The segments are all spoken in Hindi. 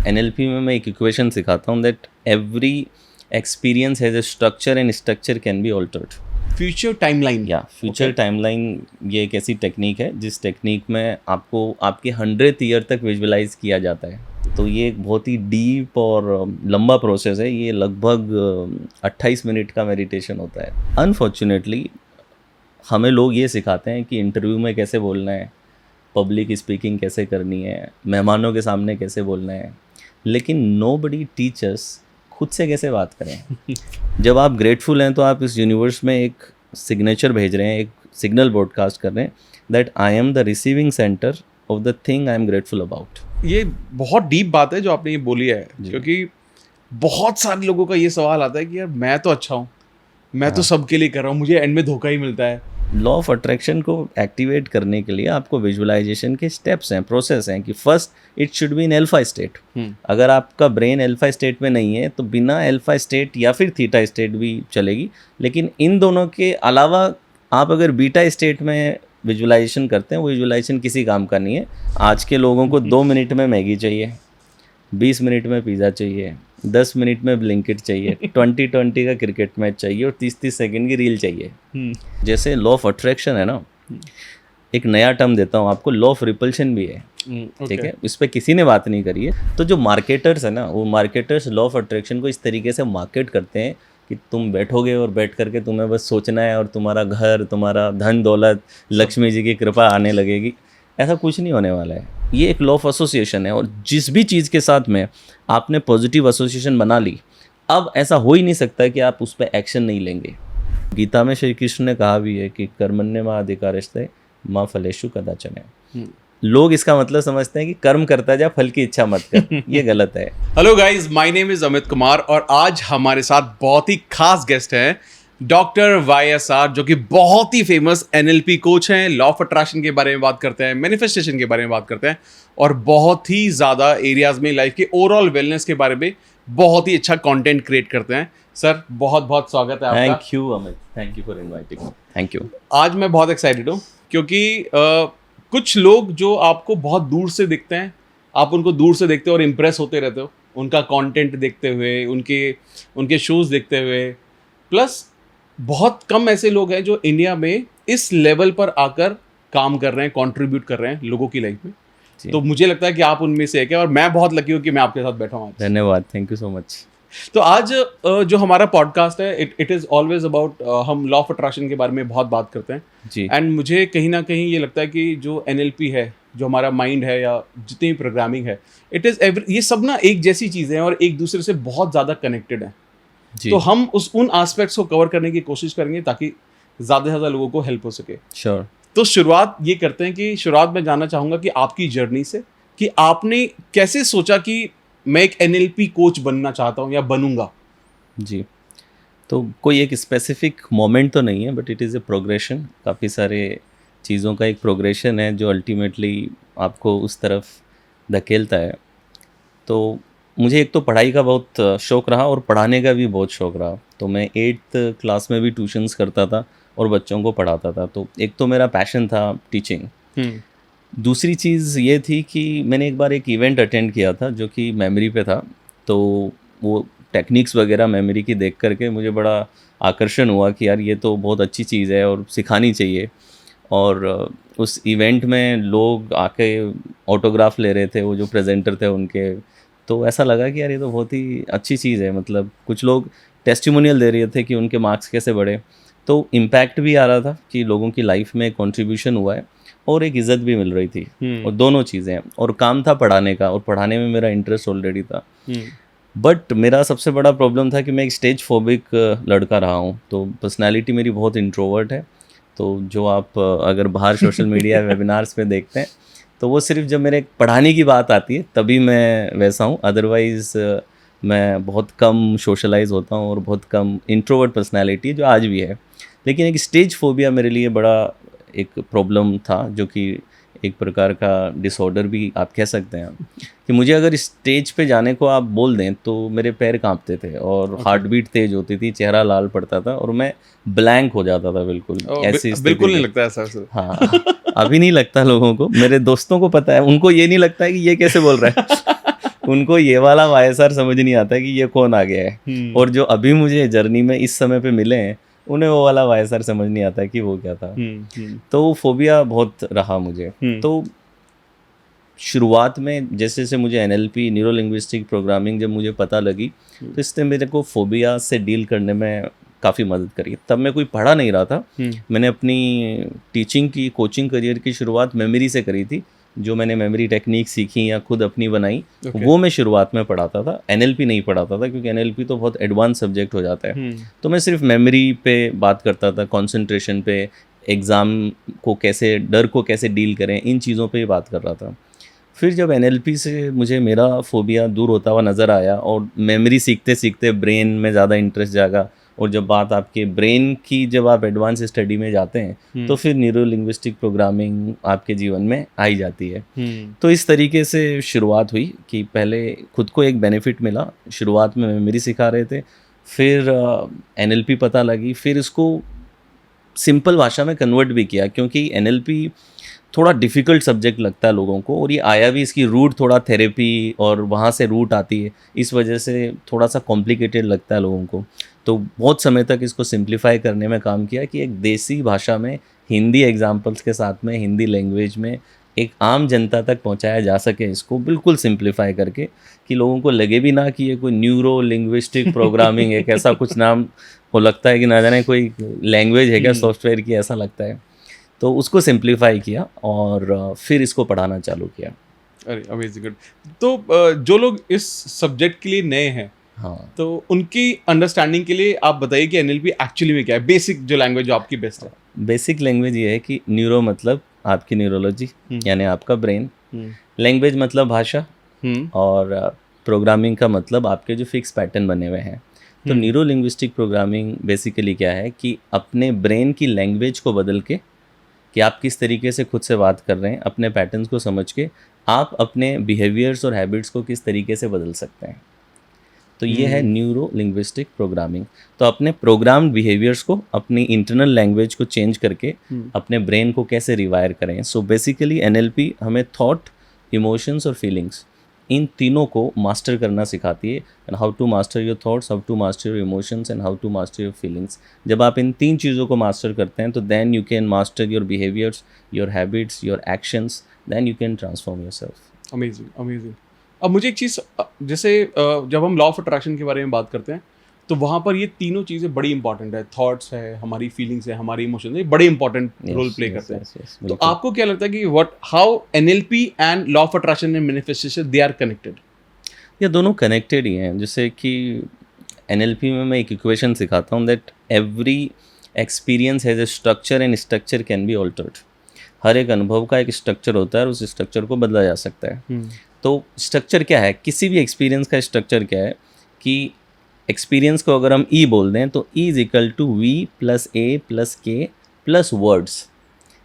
NLP में मैं एक इक्वेशन सिखाता हूँ that every experience has a structure and structure can be altered. Future timeline. या फ्यूचर टाइमलाइन ये एक ऐसी टेक्निक है जिस टेक्निक में आपको आपके 100th ईयर तक विजुअलाइज किया जाता है। तो ये एक बहुत ही डीप और लंबा प्रोसेस है। ये लगभग 28 मिनट का मेडिटेशन होता है। अनफॉर्चुनेटली हमें लोग ये सिखाते हैं कि इंटरव्यू में कैसे बोलना है, पब्लिक स्पीकिंग कैसे करनी है, मेहमानों के सामने कैसे बोलना है, लेकिन नोबडी टीचर्स खुद से कैसे बात करें। जब आप ग्रेटफुल हैं तो आप इस यूनिवर्स में एक सिग्नेचर भेज रहे हैं, एक सिग्नल ब्रॉडकास्ट कर रहे हैं that I am the receiving centre of the thing I am grateful about. ये बहुत डीप बात है जो आपने ये बोली है, क्योंकि बहुत सारे लोगों का ये सवाल आता है कि यार मैं तो अच्छा हूँ, मैं तो सबके लिए कर रहा हूँ, मुझे एंड में धोखा ही मिलता है। लॉ ऑफ अट्रैक्शन को एक्टिवेट करने के लिए आपको विजुअलाइजेशन के स्टेप्स हैं, प्रोसेस हैं कि first it should be in alpha state. अगर आपका ब्रेन अल्फा स्टेट में नहीं है तो बिना अल्फा स्टेट या फिर थीटा स्टेट भी चलेगी, लेकिन इन दोनों के अलावा आप अगर बीटा स्टेट में विजुअलाइजेशन करते हैं, वो विजुअलाइजेशन किसी काम का नहीं है। आज के लोगों को 2 मिनट में मैगी चाहिए, 20 मिनट में पिज़्ज़ा चाहिए, 10 मिनट में ब्लिंकिट चाहिए, 20-20 का क्रिकेट मैच चाहिए और 30-30 सेकंड की रील चाहिए। जैसे लॉ ऑफ अट्रैक्शन है ना, एक नया टर्म देता हूँ आपको, लॉ ऑफ रिपल्शन भी है। ठीक है, इस पर किसी ने बात नहीं करी है। तो जो मार्केटर्स है ना, वो मार्केटर्स लॉ ऑफ अट्रैक्शन को इस तरीके से मार्केट करते हैं कि तुम बैठोगे और बैठ करके तुम्हें बस सोचना है और तुम्हारा घर, तुम्हारा धन दौलत, लक्ष्मी जी की कृपा आने लगेगी। ऐसा कुछ नहीं होने वाला है। ये एक लॉ ऑफ एसोसिएशन है और जिस भी चीज़ के साथ में आपने पॉजिटिव एसोसिएशन बना ली, अब ऐसा हो ही नहीं सकता कि आप उस पर एक्शन नहीं लेंगे। गीता में श्री कृष्ण ने कहा भी है कि कर्मण्येवाधिकारस्ते मा फलेषु कदाचन। लोग इसका मतलब समझते हैं कि कर्म करता जा, फल की इच्छा मत कर। ये गलत है। Hello guys, my name is Amit Kumar और आज हमारे साथ बहुत ही खास गेस्ट हैं डॉक्टर YSR, जो कि बहुत ही फेमस NLP कोच हैं। लॉ ऑफ अट्रैक्शन के बारे में बात करते हैं, मैनिफेस्टेशन के बारे में बात करते हैं और बहुत ही ज़्यादा एरियाज में लाइफ के ओवरऑल वेलनेस के बारे में बहुत ही अच्छा कंटेंट क्रिएट करते हैं। सर बहुत बहुत स्वागत है आपका। Thank you Amit, thank you for inviting me. Thank you. आज मैं बहुत एक्साइटेड हूँ क्योंकि कुछ लोग जो आपको बहुत दूर से दिखते हैं, आप उनको दूर से देखते हो और इम्प्रेस होते रहते हो उनका कंटेंट देखते हुए, उनके शोज देखते हुए। प्लस बहुत कम ऐसे लोग हैं जो इंडिया में इस लेवल पर आकर काम कर रहे हैं, कंट्रीब्यूट कर रहे हैं लोगों की लाइफ में। तो मुझे लगता है कि आप उनमें से एक है और मैं बहुत लकी हूँ कि मैं आपके साथ बैठा हूँ। धन्यवाद, थैंक यू सो मच। तो आज जो हमारा पॉडकास्ट है, इट इज़ ऑलवेज अबाउट, हम लॉ ऑफ अट्रैक्शन के बारे में बहुत बात करते हैं जी। एंड मुझे कहीं ना कहीं ये लगता है कि जो NLP है, जो हमारा माइंड है या जितनी भी प्रोग्रामिंग है, इट इज़ ये सब ना एक जैसी चीज़ें हैं और एक दूसरे से बहुत ज़्यादा कनेक्टेड हैं। तो हम उन एस्पेक्ट्स को कवर करने की कोशिश करेंगे ताकि ज़्यादा से ज़्यादा लोगों को हेल्प हो सके। श्योर। तो शुरुआत ये करते हैं कि शुरुआत में जानना चाहूँगा कि आपकी जर्नी से, कि आपने कैसे सोचा कि मैं एक NLP कोच बनना चाहता हूँ या बनूंगा। जी, तो कोई एक स्पेसिफिक मोमेंट तो नहीं है, but it is a progression. काफ़ी सारे चीज़ों का एक प्रोग्रेशन है जो अल्टीमेटली आपको उस तरफ धकेलता है। तो मुझे एक तो पढ़ाई का बहुत शौक़ रहा और पढ़ाने का भी बहुत शौक़ रहा। तो मैं 8th क्लास में भी ट्यूशन्स करता था और बच्चों को पढ़ाता था। तो एक तो मेरा पैशन था टीचिंग। दूसरी चीज़ ये थी कि मैंने एक बार एक इवेंट अटेंड किया था जो कि मेमोरी पे था। तो वो टेक्निक्स वगैरह मेमोरी की देख करके मुझे बड़ा आकर्षण हुआ कि यार ये तो बहुत अच्छी चीज़ है और सिखानी चाहिए। और उस इवेंट में लोग आके ऑटोग्राफ ले रहे थे, वो जो प्रेजेंटर थे उनके। तो ऐसा लगा कि यार ये तो बहुत ही अच्छी चीज़ है। मतलब कुछ लोग टेस्टिमोनियल दे रहे थे कि उनके मार्क्स कैसे बढ़े। तो इम्पैक्ट भी आ रहा था कि लोगों की लाइफ में कंट्रीब्यूशन हुआ है और एक इज़्ज़त भी मिल रही थी। और दोनों चीज़ें, और काम था पढ़ाने का और पढ़ाने में मेरा इंटरेस्ट ऑलरेडी था। बट मेरा सबसे बड़ा प्रॉब्लम था कि मैं एक स्टेज फोबिक लड़का रहा हूँ। तो पर्सनैलिटी मेरी बहुत इंट्रोवर्ट है। तो जो आप अगर बाहर सोशल मीडिया वेबिनार्स में देखते हैं तो वो सिर्फ जब मेरे पढ़ाने की बात आती है तभी मैं वैसा हूँ। अदरवाइज़ मैं बहुत कम सोशलाइज होता हूँ और बहुत कम इंट्रोवर्ट पर्सनैलिटी जो आज भी है। लेकिन एक स्टेज फोबिया मेरे लिए बड़ा एक प्रॉब्लम था, जो कि एक प्रकार का डिसऑर्डर भी आप कह सकते हैं कि मुझे अगर स्टेज पे जाने को आप बोल दें तो मेरे पैर कांपते थे और हार्ट बीट तेज होती थी, चेहरा लाल पड़ता था और मैं ब्लैंक हो जाता था बिल्कुल। ऐसी बिल्कुल नहीं लगता ऐसा सर। हाँ, अभी नहीं लगता लोगों को, मेरे दोस्तों को पता है, उनको ये नहीं लगता है कि ये कैसे बोल रहा है। उनको ये वाला वाईएसआर समझ नहीं आता कि ये कौन आ गया है। और जो अभी मुझे जर्नी में इस समय पे मिले हैं, उन्हें वो वाला वाईएसआर समझ नहीं आता कि वो क्या था। तो वो फोबिया बहुत रहा मुझे। तो शुरुआत में जैसे जैसे मुझे एनएलपी, न्यूरो लिंग्विस्टिक प्रोग्रामिंग जब मुझे पता लगी, तो इसने मेरे को फोबिया से डील करने में काफ़ी मदद करी। तब मैं कोई पढ़ा नहीं रहा था। मैंने अपनी टीचिंग की, कोचिंग करियर की शुरुआत मेमोरी से करी थी। जो मैंने मेमोरी टेक्निक सीखी या खुद अपनी बनाई, वो मैं शुरुआत में पढ़ाता था। एनएलपी नहीं पढ़ाता था, क्योंकि एनएलपी तो बहुत एडवांस सब्जेक्ट हो जाता है। तो मैं सिर्फ मेमोरी पे बात करता था, कंसंट्रेशन पे, एग्ज़ाम को कैसे, डर को कैसे डील करें, इन चीज़ों पे ही बात कर रहा था। फिर जब एनएलपी से मुझे मेरा फोबिया दूर होता हुआ नज़र आया और मेमोरी सीखते सीखते ब्रेन में ज़्यादा इंटरेस्ट जागा, और जब बात आपके ब्रेन की, जब आप एडवांस स्टडी में जाते हैं, तो फिर न्यूरो लिंग्विस्टिक प्रोग्रामिंग आपके जीवन में आई जाती है। तो इस तरीके से शुरुआत हुई कि पहले खुद को एक बेनिफिट मिला, शुरुआत में मेमोरी सिखा रहे थे, फिर एनएलपी पता लगी, फिर इसको सिंपल भाषा में कन्वर्ट भी किया, क्योंकि एनएलपी थोड़ा डिफ़िकल्ट सब्जेक्ट लगता है लोगों को, और ये आया भी, इसकी रूट थोड़ा थेरेपी और वहाँ से रूट आती है, इस वजह से थोड़ा सा कॉम्प्लिकेटेड लगता है लोगों को। तो बहुत समय तक इसको सिंप्लीफाई करने में काम किया कि एक देसी भाषा में, हिंदी एग्जाम्पल्स के साथ में, हिंदी लैंग्वेज में एक आम जनता तक पहुंचाया जा सके, इसको बिल्कुल सिंप्लीफाई करके, कि लोगों को लगे भी ना कि ये कोई न्यूरो लिंग्विस्टिक प्रोग्रामिंग एक ऐसा कुछ नाम हो, लगता है कि ना जाने कोई लैंग्वेज है क्या सॉफ्टवेयर की, ऐसा लगता है। तो उसको सिंप्लीफाई किया और फिर इसको पढ़ाना चालू किया। अरे अमेजिंग। तो जो लोग इस सब्जेक्ट के लिए नए हैं, हाँ, तो उनकी अंडरस्टैंडिंग के लिए आप बताइए कि एनएलपी एक्चुअली में क्या है, बेसिक जो लैंग्वेज जो आपकी बेस्ट है। बेसिक लैंग्वेज ये है कि न्यूरो मतलब आपकी न्यूरोलॉजी, यानी आपका ब्रेन, लैंग्वेज मतलब भाषा, और प्रोग्रामिंग का मतलब आपके जो फिक्स पैटर्न बने हुए हैं। तो न्यूरो लिंग्विस्टिक प्रोग्रामिंग बेसिकली क्या है कि अपने ब्रेन की लैंग्वेज को बदल के, कि आप किस तरीके से खुद से बात कर रहे हैं, अपने पैटर्न्स को समझ के आप अपने बिहेवियर्स और हैबिट्स को किस तरीके से बदल सकते हैं। तो ये है न्यूरो लिंग्विस्टिक प्रोग्रामिंग। तो अपने प्रोग्राम्ड बिहेवियर्स को, अपनी इंटरनल लैंग्वेज को चेंज करके अपने ब्रेन को कैसे रिवायर करें। सो बेसिकली एनएलपी हमें थॉट, इमोशंस और फीलिंग्स, इन तीनों को मास्टर करना सिखाती है। And how to master your thoughts, how to master your emotions and how to master your feelings. जब आप इन तीन चीज़ों को मास्टर करते हैं, तो then you can master your behaviours, your habits, your actions, then you can transform yourself. Amazing, amazing. अब मुझे एक चीज़, जैसे जब हम लॉ ऑफ अट्रैक्शन के बारे में बात करते हैं, तो वहाँ पर ये तीनों चीज़ें बड़ी इंपॉर्टेंट है। थॉट्स है, हमारी फीलिंग्स है, हमारी इमोशंस है, ये बड़े इंपॉर्टेंट रोल प्ले करते हैं। तो आपको क्या लगता है कि how NLP and law of attraction and manifestation, they are connected? ये दोनों कनेक्टेड ही हैं। जैसे कि एनएलपी में मैं एक इक्वेशन सिखाता हूँ, that every experience has a structure and structure can be altered. हर एक अनुभव का एक स्ट्रक्चर होता है और उस स्ट्रक्चर को बदला जा सकता है। तो स्ट्रक्चर क्या है, किसी भी एक्सपीरियंस का स्ट्रक्चर क्या है, कि एक्सपीरियंस को अगर हम ई बोल दें, तो E is equal to V plus A plus K plus words.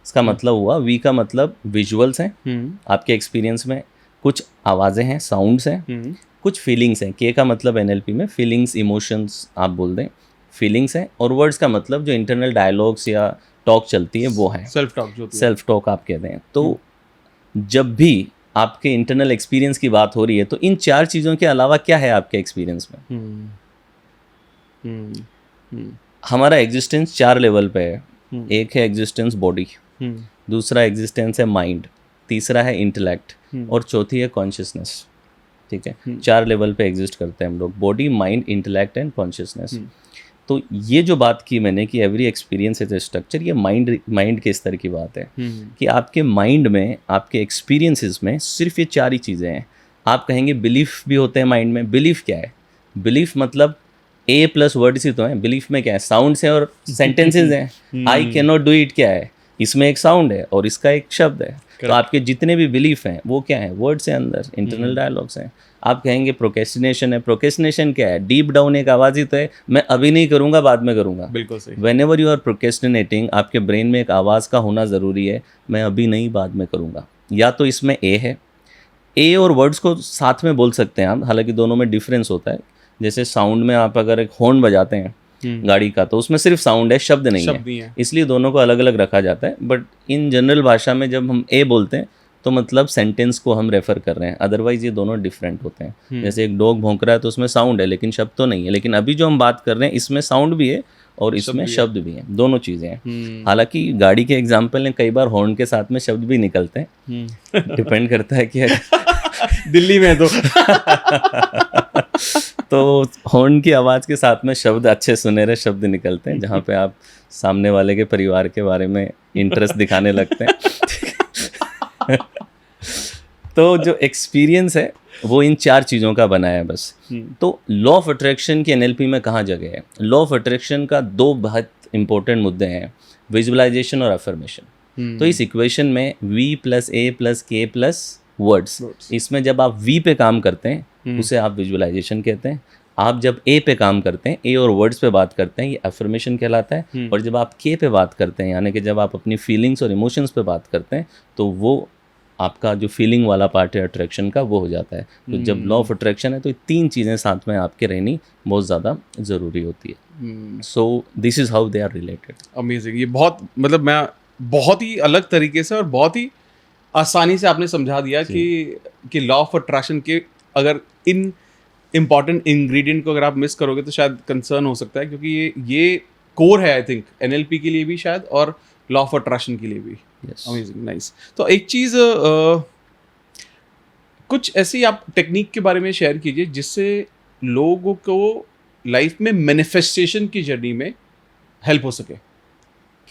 इसका मतलब हुआ, वी का मतलब विजुअल्स हैं आपके एक्सपीरियंस में, कुछ आवाज़ें हैं, साउंड्स हैं, कुछ फीलिंग्स हैं। के का मतलब एनएलपी में फीलिंग्स, इमोशंस आप बोल दें, फीलिंग्स हैं। और वर्ड्स का मतलब जो इंटरनल डायलॉग्स या टॉक चलती है, वो है सेल्फ टॉक, जो सेल्फ टॉक आप कहते हैं। तो जब भी आपके इंटरनल एक्सपीरियंस की बात हो रही है, तो इन चार चीज़ों के अलावा क्या है आपके एक्सपीरियंस में? हमारा एग्जिस्टेंस चार लेवल पे है। एक है एग्जिस्टेंस बॉडी, दूसरा एग्जिस्टेंस है माइंड, तीसरा है इंटेलेक्ट, और चौथी है कॉन्शियसनेस। ठीक है, चार लेवल पे एग्जिस्ट करते हैं हम लोग, body, mind, intellect and consciousness. तो ये जो बात की मैंने कि every experience is a structure, ये माइंड के स्तर की बात है कि आपके माइंड में, आपके एक्सपीरियंसेस में सिर्फ ये चार ही चीज़ें हैं। आप कहेंगे बिलीफ भी होते हैं माइंड में। बिलीफ क्या है? बिलीफ मतलब ए प्लस वर्ड्स ही तो हैं। बिलीफ में क्या है? साउंड्स हैं और सेंटेंसेस हैं। I can not do it क्या है? इसमें एक साउंड है और इसका एक शब्द है। तो आपके जितने भी बिलीफ हैं वो क्या है? वर्ड्स हैं, अंदर इंटरनल डायलॉग्स हैं। आप कहेंगे प्रोक्रेस्टिनेशन है। प्रोक्रेस्टिनेशन क्या है? डीप डाउन एक आवाज़ ही तो है, मैं अभी नहीं करूँगा, बाद में करूँगा। बिल्कुल सही। व्हेनेवर यू आर प्रोक्रेस्टिनेटिंग, आपके ब्रेन में एक आवाज़ का होना ज़रूरी है, मैं अभी नहीं, बाद में करूँगा। या तो इसमें ए है, ए और वर्ड्स को साथ में बोल सकते हैं आप, हालांकि दोनों में डिफरेंस होता है। जैसे साउंड में आप अगर एक हॉर्न बजाते हैं गाड़ी का, तो उसमें सिर्फ साउंड है, शब्द नहीं है, इसलिए दोनों को अलग अलग रखा जाता है। बट इन जनरल भाषा में जब हम ए बोलते हैं, तो मतलब सेंटेंस को हम रेफर कर रहे हैं, अदरवाइज ये दोनों डिफरेंट होते हैं। जैसे एक डॉग भौंक रहा है तो उसमें साउंड है लेकिन शब्द तो नहीं है, लेकिन अभी जो हम बात कर रहे हैं इसमें साउंड भी है और इसमें शब्द भी है, दोनों चीज़ें हैं। हालांकि गाड़ी के एग्जाम्पल में कई बार हॉर्न के साथ में शब्द भी निकलते हैं, डिपेंड करता है कि दिल्ली में तो हॉर्न की आवाज़ के साथ में शब्द, अच्छे सुनहरे शब्द निकलते हैं जहाँ पे आप सामने वाले के परिवार के बारे में इंटरेस्ट दिखाने लगते हैं। तो जो एक्सपीरियंस है वो इन 4 चीज़ों का बना है बस। तो लॉ ऑफ अट्रैक्शन की एनएलपी में कहाँ जगह है? लॉ ऑफ अट्रैक्शन का 2 बहुत इंपॉर्टेंट मुद्दे हैं, विजुअलाइजेशन और अफर्मेशन। तो इस इक्वेशन में V + A + K + वर्ड्स, इसमें जब आप V पे काम करते हैं उसे आप विजुअलाइजेशन कहते हैं, आप जब A पे काम करते हैं, A और वर्ड्स पे बात करते हैं, ये अफर्मेशन कहलाता है, और जब आप K पे बात करते हैं यानी कि जब आप अपनी फीलिंग्स और इमोशंस पे बात करते हैं तो वो आपका जो फीलिंग वाला पार्ट है अट्रैक्शन का, वो हो जाता है। तो जब लॉ ऑफ अट्रैक्शन है तो ये 3 चीज़ें साथ में आपके रहनी बहुत ज़्यादा ज़रूरी होती है। So this is how they are related. Amazing. ये बहुत मतलब मैं बहुत ही अलग तरीके से और बहुत ही आसानी से आपने समझा दिया कि लॉ ऑफ अट्रैक्शन के अगर इन इम्पॉर्टेंट इंग्रेडिएंट को अगर आप मिस करोगे तो शायद कंसर्न हो सकता है, क्योंकि ये कोर है आई थिंक एनएलपी के लिए भी शायद और लॉ ऑफ अट्रैक्शन के लिए भी। Amazing, nice. तो एक चीज़ कुछ ऐसी आप टेक्निक के बारे में शेयर कीजिए जिससे लोगों को लाइफ में मैनिफेस्टेशन की जर्नी में हेल्प हो सके।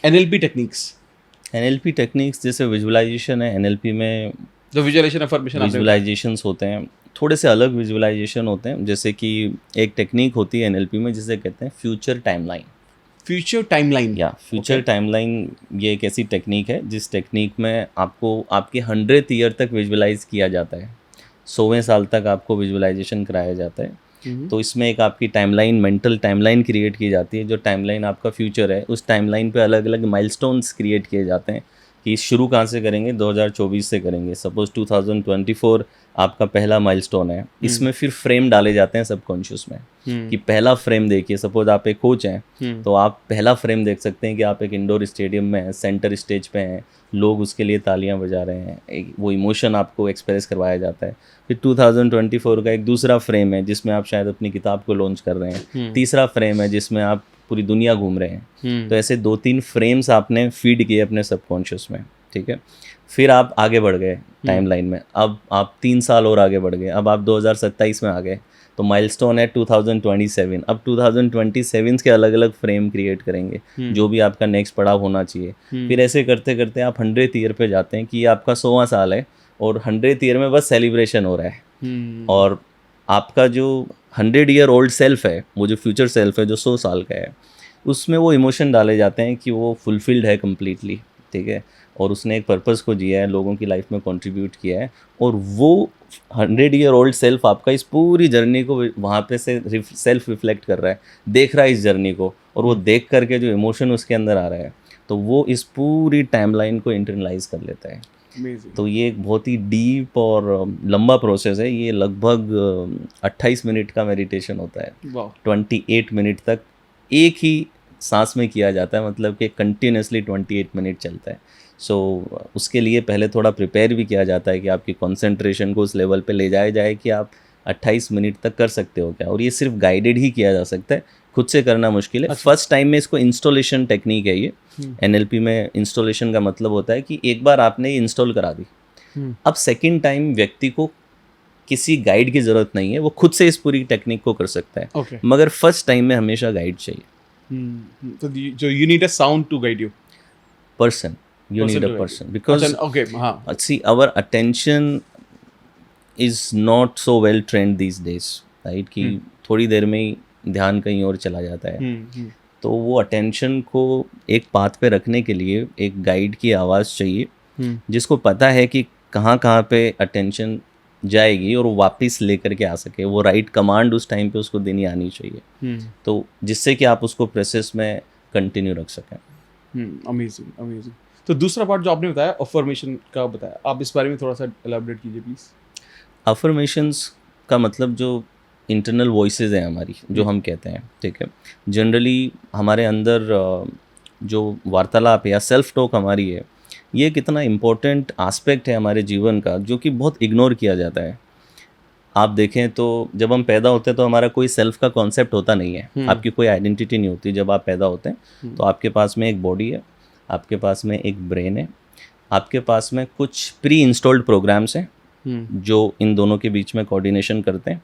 एनएलपी टेक्निक्स जैसे विजुअलाइजेशन है एनएलपी में, जो विजुअलाइजेशन अफर्मेशन विजुअलाइजेशंस होते हैं, थोड़े से अलग विजुअलाइजेशन होते हैं। जैसे कि एक टेक्निक होती है एनएलपी में जिसे कहते हैं फ्यूचर टाइमलाइन। फ्यूचर टाइमलाइन ये एक ऐसी टेक्निक है जिस टेक्निक में आपको आपके 100th ईयर तक विजुअलाइज किया जाता है, 100वें साल तक आपको विजुअलाइजेशन कराया जाता है। तो इसमें एक आपकी टाइमलाइन, मेंटल टाइमलाइन क्रिएट की जाती है। जो टाइमलाइन आपका फ्यूचर है उस टाइमलाइन पे अलग अलग माइलस्टोन्स क्रिएट किए जाते हैं कि शुरू कहाँ से करेंगे, 2024 से करेंगे। सपोज 2024 आपका पहला माइलस्टोन है, इसमें फिर फ्रेम डाले जाते हैं सबकॉन्शियस में कि पहला फ्रेम देखिए। सपोज आप एक कोच हैं तो आप पहला फ्रेम देख सकते हैं कि आप एक इंडोर स्टेडियम में हैं, सेंटर स्टेज पे हैं, लोग उसके लिए तालियां बजा रहे हैं, एक वो इमोशन आपको एक्सप्रेस करवाया जाता है। फिर 2024 का एक दूसरा फ्रेम है जिसमें आप शायद अपनी किताब को लॉन्च कर रहे हैं। तीसरा फ्रेम है जिसमें आप पूरी दुनिया घूम रहे हैं। तो ऐसे 2-3 फ्रेम्स आपने फीड किए अपने सबकॉन्शियस में, ठीक है। फिर आप आगे बढ़ गए टाइमलाइन में, अब आप 3 साल और आगे बढ़ गए, अब आप 2027 में आ गए, तो माइलस्टोन है 2027। अब 2027 के अलग अलग फ्रेम क्रिएट करेंगे जो भी आपका नेक्स्ट पड़ाव होना चाहिए। फिर ऐसे करते करते आप 100th ईयर पे जाते हैं कि ये आपका 100वां साल है और 100th ईयर में बस सेलिब्रेशन हो रहा है। और आपका जो 100 ईयर ओल्ड सेल्फ है, वो जो फ्यूचर सेल्फ है जो 100 साल का है, उसमें वो इमोशन डाले जाते हैं कि वो फुलफिल्ड है कम्प्लीटली, ठीक है, और उसने एक पर्पस को जिया है, लोगों की लाइफ में कंट्रीब्यूट किया है। और वो 100 ईयर ओल्ड सेल्फ आपका इस पूरी जर्नी को वहाँ पे से सेल्फ रिफ्लेक्ट कर रहा है, देख रहा है इस जर्नी को, और वो देख करके जो इमोशन उसके अंदर आ रहा है तो वो इस पूरी टाइमलाइन को इंटरनलाइज कर लेता है। तो ये एक बहुत ही डीप और लंबा प्रोसेस है। ये लगभग 28 मिनट का मेडिटेशन होता है। 28 मिनट तक एक ही सांस में किया जाता है, मतलब कि कंटिन्यूसली 28 मिनट चलता है। उसके लिए पहले थोड़ा प्रिपेयर भी किया जाता है कि आपकी कंसंट्रेशन को उस लेवल पे ले जाया जाए कि आप 28 मिनट तक कर सकते हो क्या। और ये सिर्फ गाइडेड ही किया जा सकता है, खुद से करना मुश्किल है। फर्स्ट टाइम में इसको इंस्टॉलेशन टेक्निक है ये। एनएलपी में इंस्टॉलेशन का मतलब होता है कि एक बार आपने ये इंस्टॉल करा दी, अब सेकंड टाइम व्यक्ति को किसी गाइड की ज़रूरत नहीं है, वो खुद से इस पूरी टेक्निक को कर सकता है। मगर फर्स्ट टाइम में हमेशा गाइड चाहिए। तो जो you need a sound to guide you, person you need a person because see our attention is not so well trained these days, right? कि थोड़ी देर में ही ध्यान कहीं और चला जाता है। तो वो अटेंशन को एक पाथ पे रखने के लिए एक गाइड की आवाज़ चाहिए जिसको पता है कि कहाँ कहाँ पे अटेंशन जाएगी और वो वापस लेकर के आ सके। वो राइट कमांड उस टाइम पे उसको देनी आनी चाहिए, तो जिससे कि आप उसको प्रोसेस में कंटिन्यू रख सकें। Amazing amazing. तो दूसरा पार्ट जो आपने बताया अफर्मेशन का बताया, आप इस बारे में थोड़ा सा एलैबोरेट कीजिए प्लीज़। अफर्मेशंस का मतलब जो इंटरनल वॉइसेस हैं हमारी, जो हम कहते हैं, ठीक है, जनरली हमारे अंदर जो वार्तालाप है या सेल्फ टॉक हमारी है, ये कितना इम्पोर्टेंट एस्पेक्ट है हमारे जीवन का जो कि बहुत इग्नोर किया जाता है। आप देखें तो जब हम पैदा होते हैं तो हमारा कोई सेल्फ का कॉन्सेप्ट होता नहीं है, आपकी कोई आइडेंटिटी नहीं होती। जब आप पैदा होते हैं तो आपके पास में एक बॉडी है, आपके पास में एक ब्रेन है, आपके पास में कुछ प्री इंस्टॉल्ड प्रोग्राम्स हैं जो इन दोनों के बीच में कोऑर्डिनेशन करते हैं,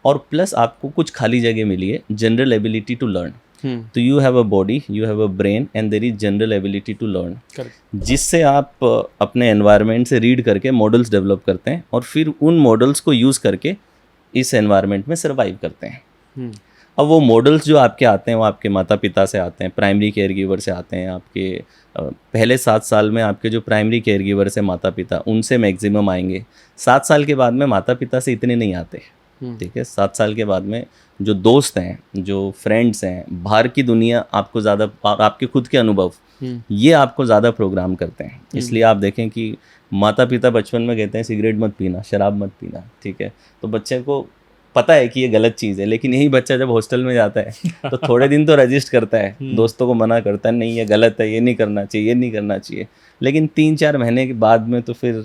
और प्लस आपको कुछ खाली जगह मिली है, जनरल एबिलिटी टू लर्न। तो you have a body, you have a brain and there is general ability to learn, जिससे आप अपने एनवायरनमेंट से रीड करके मॉडल्स डेवलप करते हैं और फिर उन मॉडल्स को यूज़ करके इस एनवायरनमेंट में सर्वाइव करते हैं। अब वो मॉडल्स जो आपके आते हैं वो आपके माता पिता से आते हैं, प्राइमरी केयर गिवर से आते हैं। आपके पहले 7 साल में आपके जो प्राइमरी केयर गिवर से माता पिता, उनसे मैक्सिमम आएंगे। 7 साल के बाद में माता पिता से इतने नहीं आते, ठीक है। 7 साल के बाद में जो दोस्त हैं, जो फ्रेंड्स हैं, बाहर की दुनिया आपको ज़्यादा, आपके खुद के अनुभव ये आपको ज़्यादा प्रोग्राम करते हैं। इसलिए आप देखें कि माता पिता बचपन में कहते हैं सिगरेट मत पीना, शराब मत पीना, ठीक है। तो बच्चे को पता है कि ये गलत चीज़ है, लेकिन यही बच्चा जब हॉस्टल में जाता है तो थोड़े दिन तो रजिस्ट करता है, दोस्तों को मना करता है, नहीं ये गलत है, ये नहीं करना चाहिए, ये नहीं करना चाहिए। लेकिन 3-4 महीने के बाद में तो फिर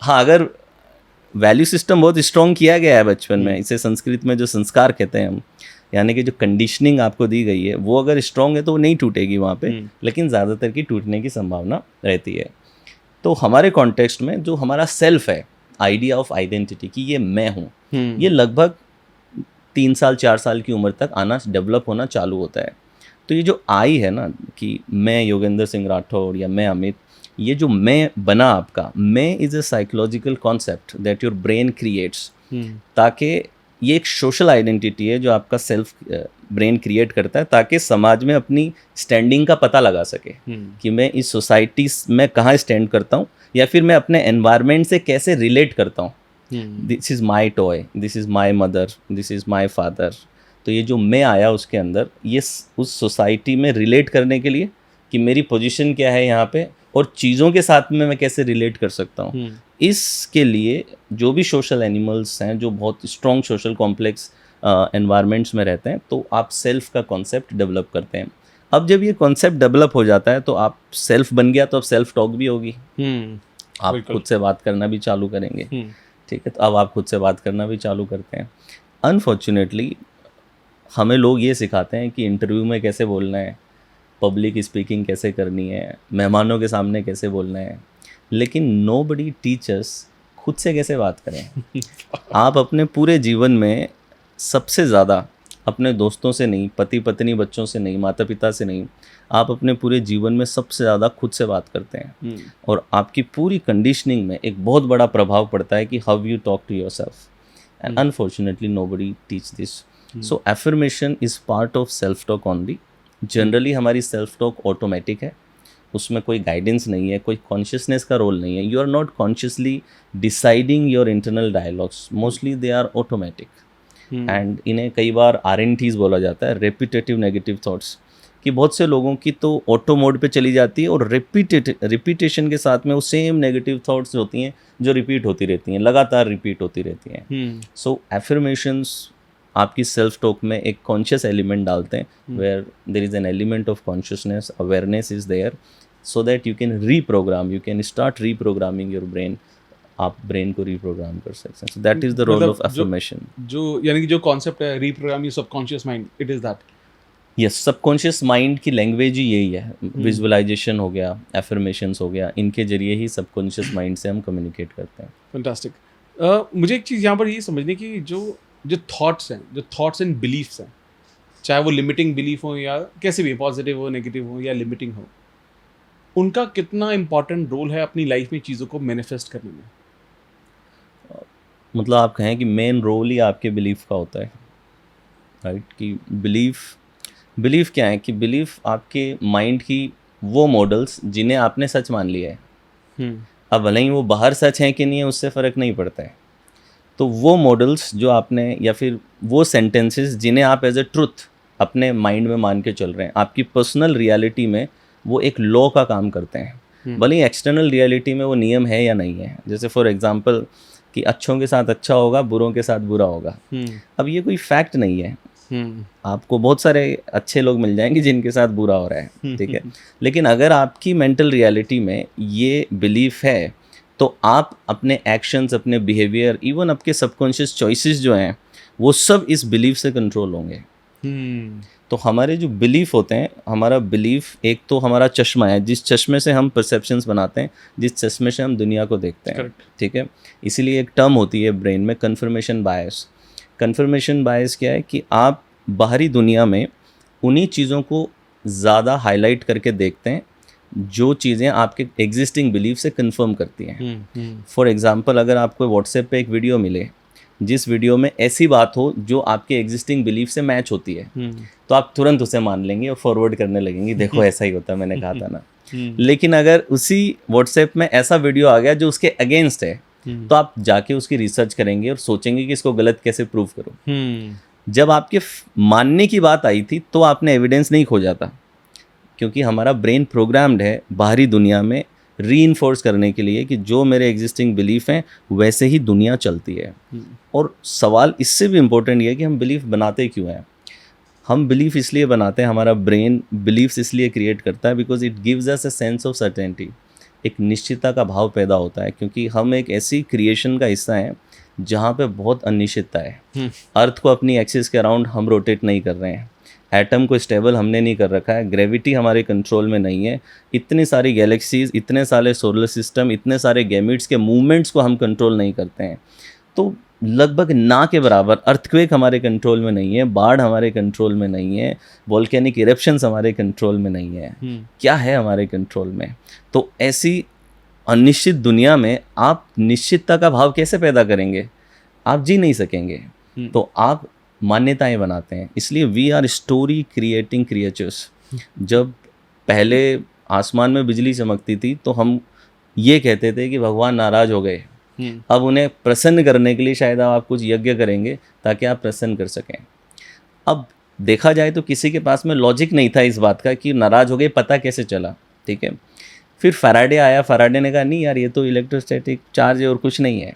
हाँ, अगर वैल्यू सिस्टम बहुत स्ट्रॉन्ग किया गया है बचपन में, इसे संस्कृत में जो संस्कार कहते हैं हम, यानी कि जो कंडीशनिंग आपको दी गई है वो अगर स्ट्रॉन्ग है तो वो नहीं टूटेगी वहाँ पे, लेकिन ज़्यादातर की टूटने की संभावना रहती है। तो हमारे कॉन्टेक्स्ट में जो हमारा सेल्फ है, आइडिया ऑफ आइडेंटिटी कि ये मैं हूँ, ये लगभग 3 साल 4 साल की उम्र तक आना, डेवलप होना चालू होता है। तो ये जो आई है ना कि मैं योगेंद्र सिंह राठौड़ या मैं अमित, ये जो मैं बना आपका, मैं is a psychological concept that your brain creates, ताकि ये एक सोशल आइडेंटिटी है जो आपका सेल्फ ब्रेन क्रिएट करता है, ताकि समाज में अपनी स्टैंडिंग का पता लगा सके कि मैं इस सोसाइटी में कहाँ स्टैंड करता हूँ, या फिर मैं अपने एनवायरनमेंट से कैसे रिलेट करता हूँ। This is my toy, this is my mother, this is my father. तो ये जो मैं आया उसके अंदर, ये उस सोसाइटी में रिलेट करने के लिए कि मेरी पोजीशन क्या है यहाँ पे, और चीज़ों के साथ में मैं कैसे रिलेट कर सकता हूँ। इसके लिए जो भी सोशल एनिमल्स हैं जो बहुत स्ट्रॉन्ग सोशल कॉम्प्लेक्स एनवायरनमेंट्स में रहते हैं, तो आप सेल्फ का कॉन्सेप्ट डेवलप करते हैं। अब जब ये कॉन्सेप्ट डेवलप हो जाता है तो आप सेल्फ बन गया, तो अब सेल्फ टॉक भी होगी, आप खुद से बात करना भी चालू करेंगे, ठीक है। तो अब आप खुद से बात करना भी चालू करते हैं। अनफॉर्चुनेटली हमें लोग ये सिखाते हैं कि इंटरव्यू में कैसे बोलना है, पब्लिक स्पीकिंग कैसे करनी है, मेहमानों के सामने कैसे बोलना है, लेकिन नोबडी टीचर्स खुद से कैसे बात करें। आप अपने पूरे जीवन में सबसे ज़्यादा अपने दोस्तों से नहीं, पति पत्नी बच्चों से नहीं, माता पिता से नहीं, आप अपने पूरे जीवन में सबसे ज़्यादा खुद से बात करते हैं। और आपकी पूरी कंडीशनिंग में एक बहुत बड़ा प्रभाव पड़ता है कि how you talk to your self, and unfortunately nobody teach this. So affirmation is part of self talk only. Generally हमारी सेल्फ टॉक ऑटोमेटिक है, उसमें कोई गाइडेंस नहीं है, कोई कॉन्शियसनेस का रोल नहीं है। You are not consciously deciding your internal dialogues, mostly they are automatic. And इन्हें कई बार RNTs बोला जाता है, रेपिटेटिव नेगेटिव थॉट्स, कि बहुत से लोगों की तो ऑटो मोड पे चली जाती है और रिपीटेशन के साथ में वो सेम नेगेटिव थॉट्स होती हैं जो रिपीट होती रहती हैं, लगातार रिपीट होती रहती हैं। सो एफर्मेशंस आपकी सेल्फ टॉक में एक कॉन्शियस एलिमेंट डालते हैं, where there is an element of consciousness, awareness is there, so that you can reprogram, you can start reprogramming your brain. आप ब्रेन को रीप्रोग्राम कर सकते हैं। So that is the role of affirmation. जो यानी कि जो कॉन्सेप्ट है reprogram your subconscious mind, it is that. Yes, subconscious mind की लैंग्वेज ही यही है। विजुअलाइजेशन हो गया, एफर्मेशंस हो गया, इनके जरिए ही सबकॉन्शियस माइंड से हम कम्युनिकेट करते हैं। फैंटास्टिक। मुझे एक चीज़ यहाँ पर ये समझने की, जो थॉट्स हैं, जो थॉट्स एंड बिलीफ्स हैं, चाहे वो लिमिटिंग बिलीफ हो या कैसे भी, पॉजिटिव हो, नेगेटिव हो या लिमिटिंग हो, उनका कितना इम्पॉर्टेंट रोल है अपनी लाइफ में चीज़ों को मैनिफेस्ट करने में? मतलब आप कहें कि मेन रोल ही आपके बिलीफ का होता है, राइट? कि बिलीफ क्या है कि बिलीफ आपके माइंड की वो मॉडल्स जिन्हें आपने सच मान लिया है। अब भले ही वो बाहर सच है कि नहीं है, उससे फ़र्क नहीं पड़ता है। तो वो मॉडल्स जो आपने, या फिर वो सेंटेंसेस जिन्हें आप एज ए ट्रुथ अपने माइंड में मान के चल रहे हैं, आपकी पर्सनल रियलिटी में वो एक लॉ का काम करते हैं। भले ही एक्सटर्नल रियलिटी में वो नियम है या नहीं है। जैसे फॉर एग्जांपल कि अच्छों के साथ अच्छा होगा, बुरों के साथ बुरा होगा। अब ये कोई फैक्ट नहीं है, आपको बहुत सारे अच्छे लोग मिल जाएंगे जिनके साथ बुरा हो रहा है, ठीक है। लेकिन अगर आपकी मेंटल रियलिटी में ये बिलीफ है तो आप अपने एक्शंस, अपने बिहेवियर, इवन आपके सबकॉन्शियस चॉइसेस जो हैं वो सब इस बिलीफ से कंट्रोल होंगे। तो हमारे जो बिलीफ होते हैं, हमारा बिलीफ एक तो हमारा चश्मा है, जिस चश्मे से हम परसेप्शंस बनाते हैं, जिस चश्मे से हम दुनिया को देखते हैं, ठीक है। इसीलिए एक टर्म होती है ब्रेन में, कन्फर्मेशन बायस। कन्फर्मेशन बायस क्या है कि आप बाहरी दुनिया में उन्हीं चीज़ों को ज़्यादा हाईलाइट करके देखते हैं जो चीज़ें आपके एग्जिस्टिंग बिलीफ से कंफर्म करती हैं। फॉर एग्जांपल, अगर आपको व्हाट्सएप पे एक वीडियो मिले जिस वीडियो में ऐसी बात हो जो आपके एग्जिस्टिंग बिलीफ से मैच होती है, तो आप तुरंत उसे मान लेंगे और फॉरवर्ड करने लगेंगे, देखो ऐसा ही होता है, मैंने कहा था ना। लेकिन अगर उसी व्हाट्सएप में ऐसा वीडियो आ गया जो उसके अगेंस्ट है, तो आप जाके उसकी रिसर्च करेंगे और सोचेंगे कि इसको गलत कैसे प्रूव करूं। जब आपके मानने की बात आई थी तो आपने एविडेंस नहीं खोजा था, क्योंकि हमारा ब्रेन प्रोग्राम्ड है बाहरी दुनिया में रीइंफोर्स करने के लिए कि जो मेरे एग्जिस्टिंग बिलीफ हैं वैसे ही दुनिया चलती है। और सवाल इससे भी इम्पोर्टेंट ये है कि हम बिलीफ बनाते क्यों हैं। हम बिलीफ इसलिए बनाते हैं, हमारा ब्रेन बिलीफ्स इसलिए क्रिएट करता है because it gives us a sense of certainty. एक निश्चितता का भाव पैदा होता है, क्योंकि हम एक ऐसी क्रिएशन का हिस्सा हैं जहाँ पे बहुत अनिश्चितता है। अर्थ को अपनी एक्सिस के अराउंड हम रोटेट नहीं कर रहे हैं, एटम को स्टेबल हमने नहीं कर रखा है, ग्रेविटी हमारे कंट्रोल में नहीं है, इतनी सारी गैलेक्सीज, इतने सारे सोलर सिस्टम, इतने सारे गैमिट्स के मूवमेंट्स को हम कंट्रोल नहीं करते हैं। तो लगभग ना के बराबर अर्थक्वेक हमारे कंट्रोल में नहीं है, बाढ़ हमारे कंट्रोल में नहीं है, वोल्केनिक इरप्शंस हमारे कंट्रोल में नहीं है। क्या है हमारे कंट्रोल में? तो ऐसी अनिश्चित दुनिया में आप निश्चितता का भाव कैसे पैदा करेंगे? आप जी नहीं सकेंगे। तो आप मान्यताएं बनाते हैं। इसलिए we are story creating creatures. जब पहले आसमान में बिजली चमकती थी तो हम ये कहते थे कि भगवान नाराज हो गए। अब उन्हें प्रसन्न करने के लिए शायद आप कुछ यज्ञ करेंगे ताकि आप प्रसन्न कर सकें। अब देखा जाए तो किसी के पास में लॉजिक नहीं था इस बात का कि नाराज हो गए, पता कैसे चला, ठीक है। फिर फैराडे आया, फैराडे ने कहा नहीं यार ये तो इलेक्ट्रोस्टैटिक चार्ज है और कुछ नहीं है।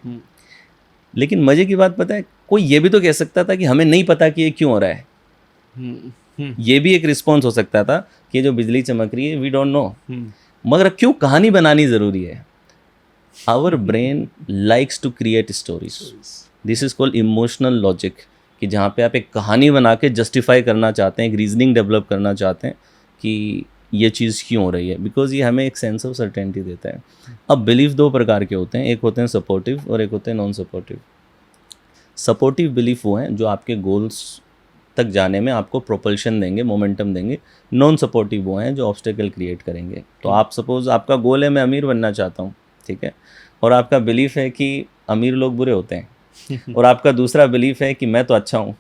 लेकिन मजे की बात पता है, कोई ये भी तो कह सकता था कि हमें नहीं पता कि ये क्यों हो रहा है। ये भी एक रिस्पॉन्स हो सकता था कि जो बिजली चमक रही है वी डोंट नो। मगर क्यों कहानी बनानी ज़रूरी है? Our brain likes to create stories. This is called emotional logic, कि जहाँ पे आप एक कहानी बना के जस्टिफाई करना चाहते हैं, एक रीजनिंग डेवलप करना चाहते हैं कि ये चीज़ क्यों हो रही है, बिकॉज ये हमें एक सेंस ऑफ सर्टेनिटी देता है। अब बिलीफ दो प्रकार के होते हैं, एक होते हैं सपोर्टिव और एक होते हैं नॉन सपोर्टिव। सपोर्टिव बिलीफ वो हैं जो आपके गोल्स तक जाने में आपको प्रोपल्शन देंगे, मोमेंटम देंगे। नॉन सपोर्टिव वो हैं जो ऑब्स्टेकल क्रिएट करेंगे। तो आप सपोज आपका गोल है मैं अमीर बनना चाहता हूँ, ठीक है, और आपका बिलीफ है कि अमीर लोग बुरे होते हैं और आपका दूसरा बिलीफ है कि मैं तो अच्छा हूँ।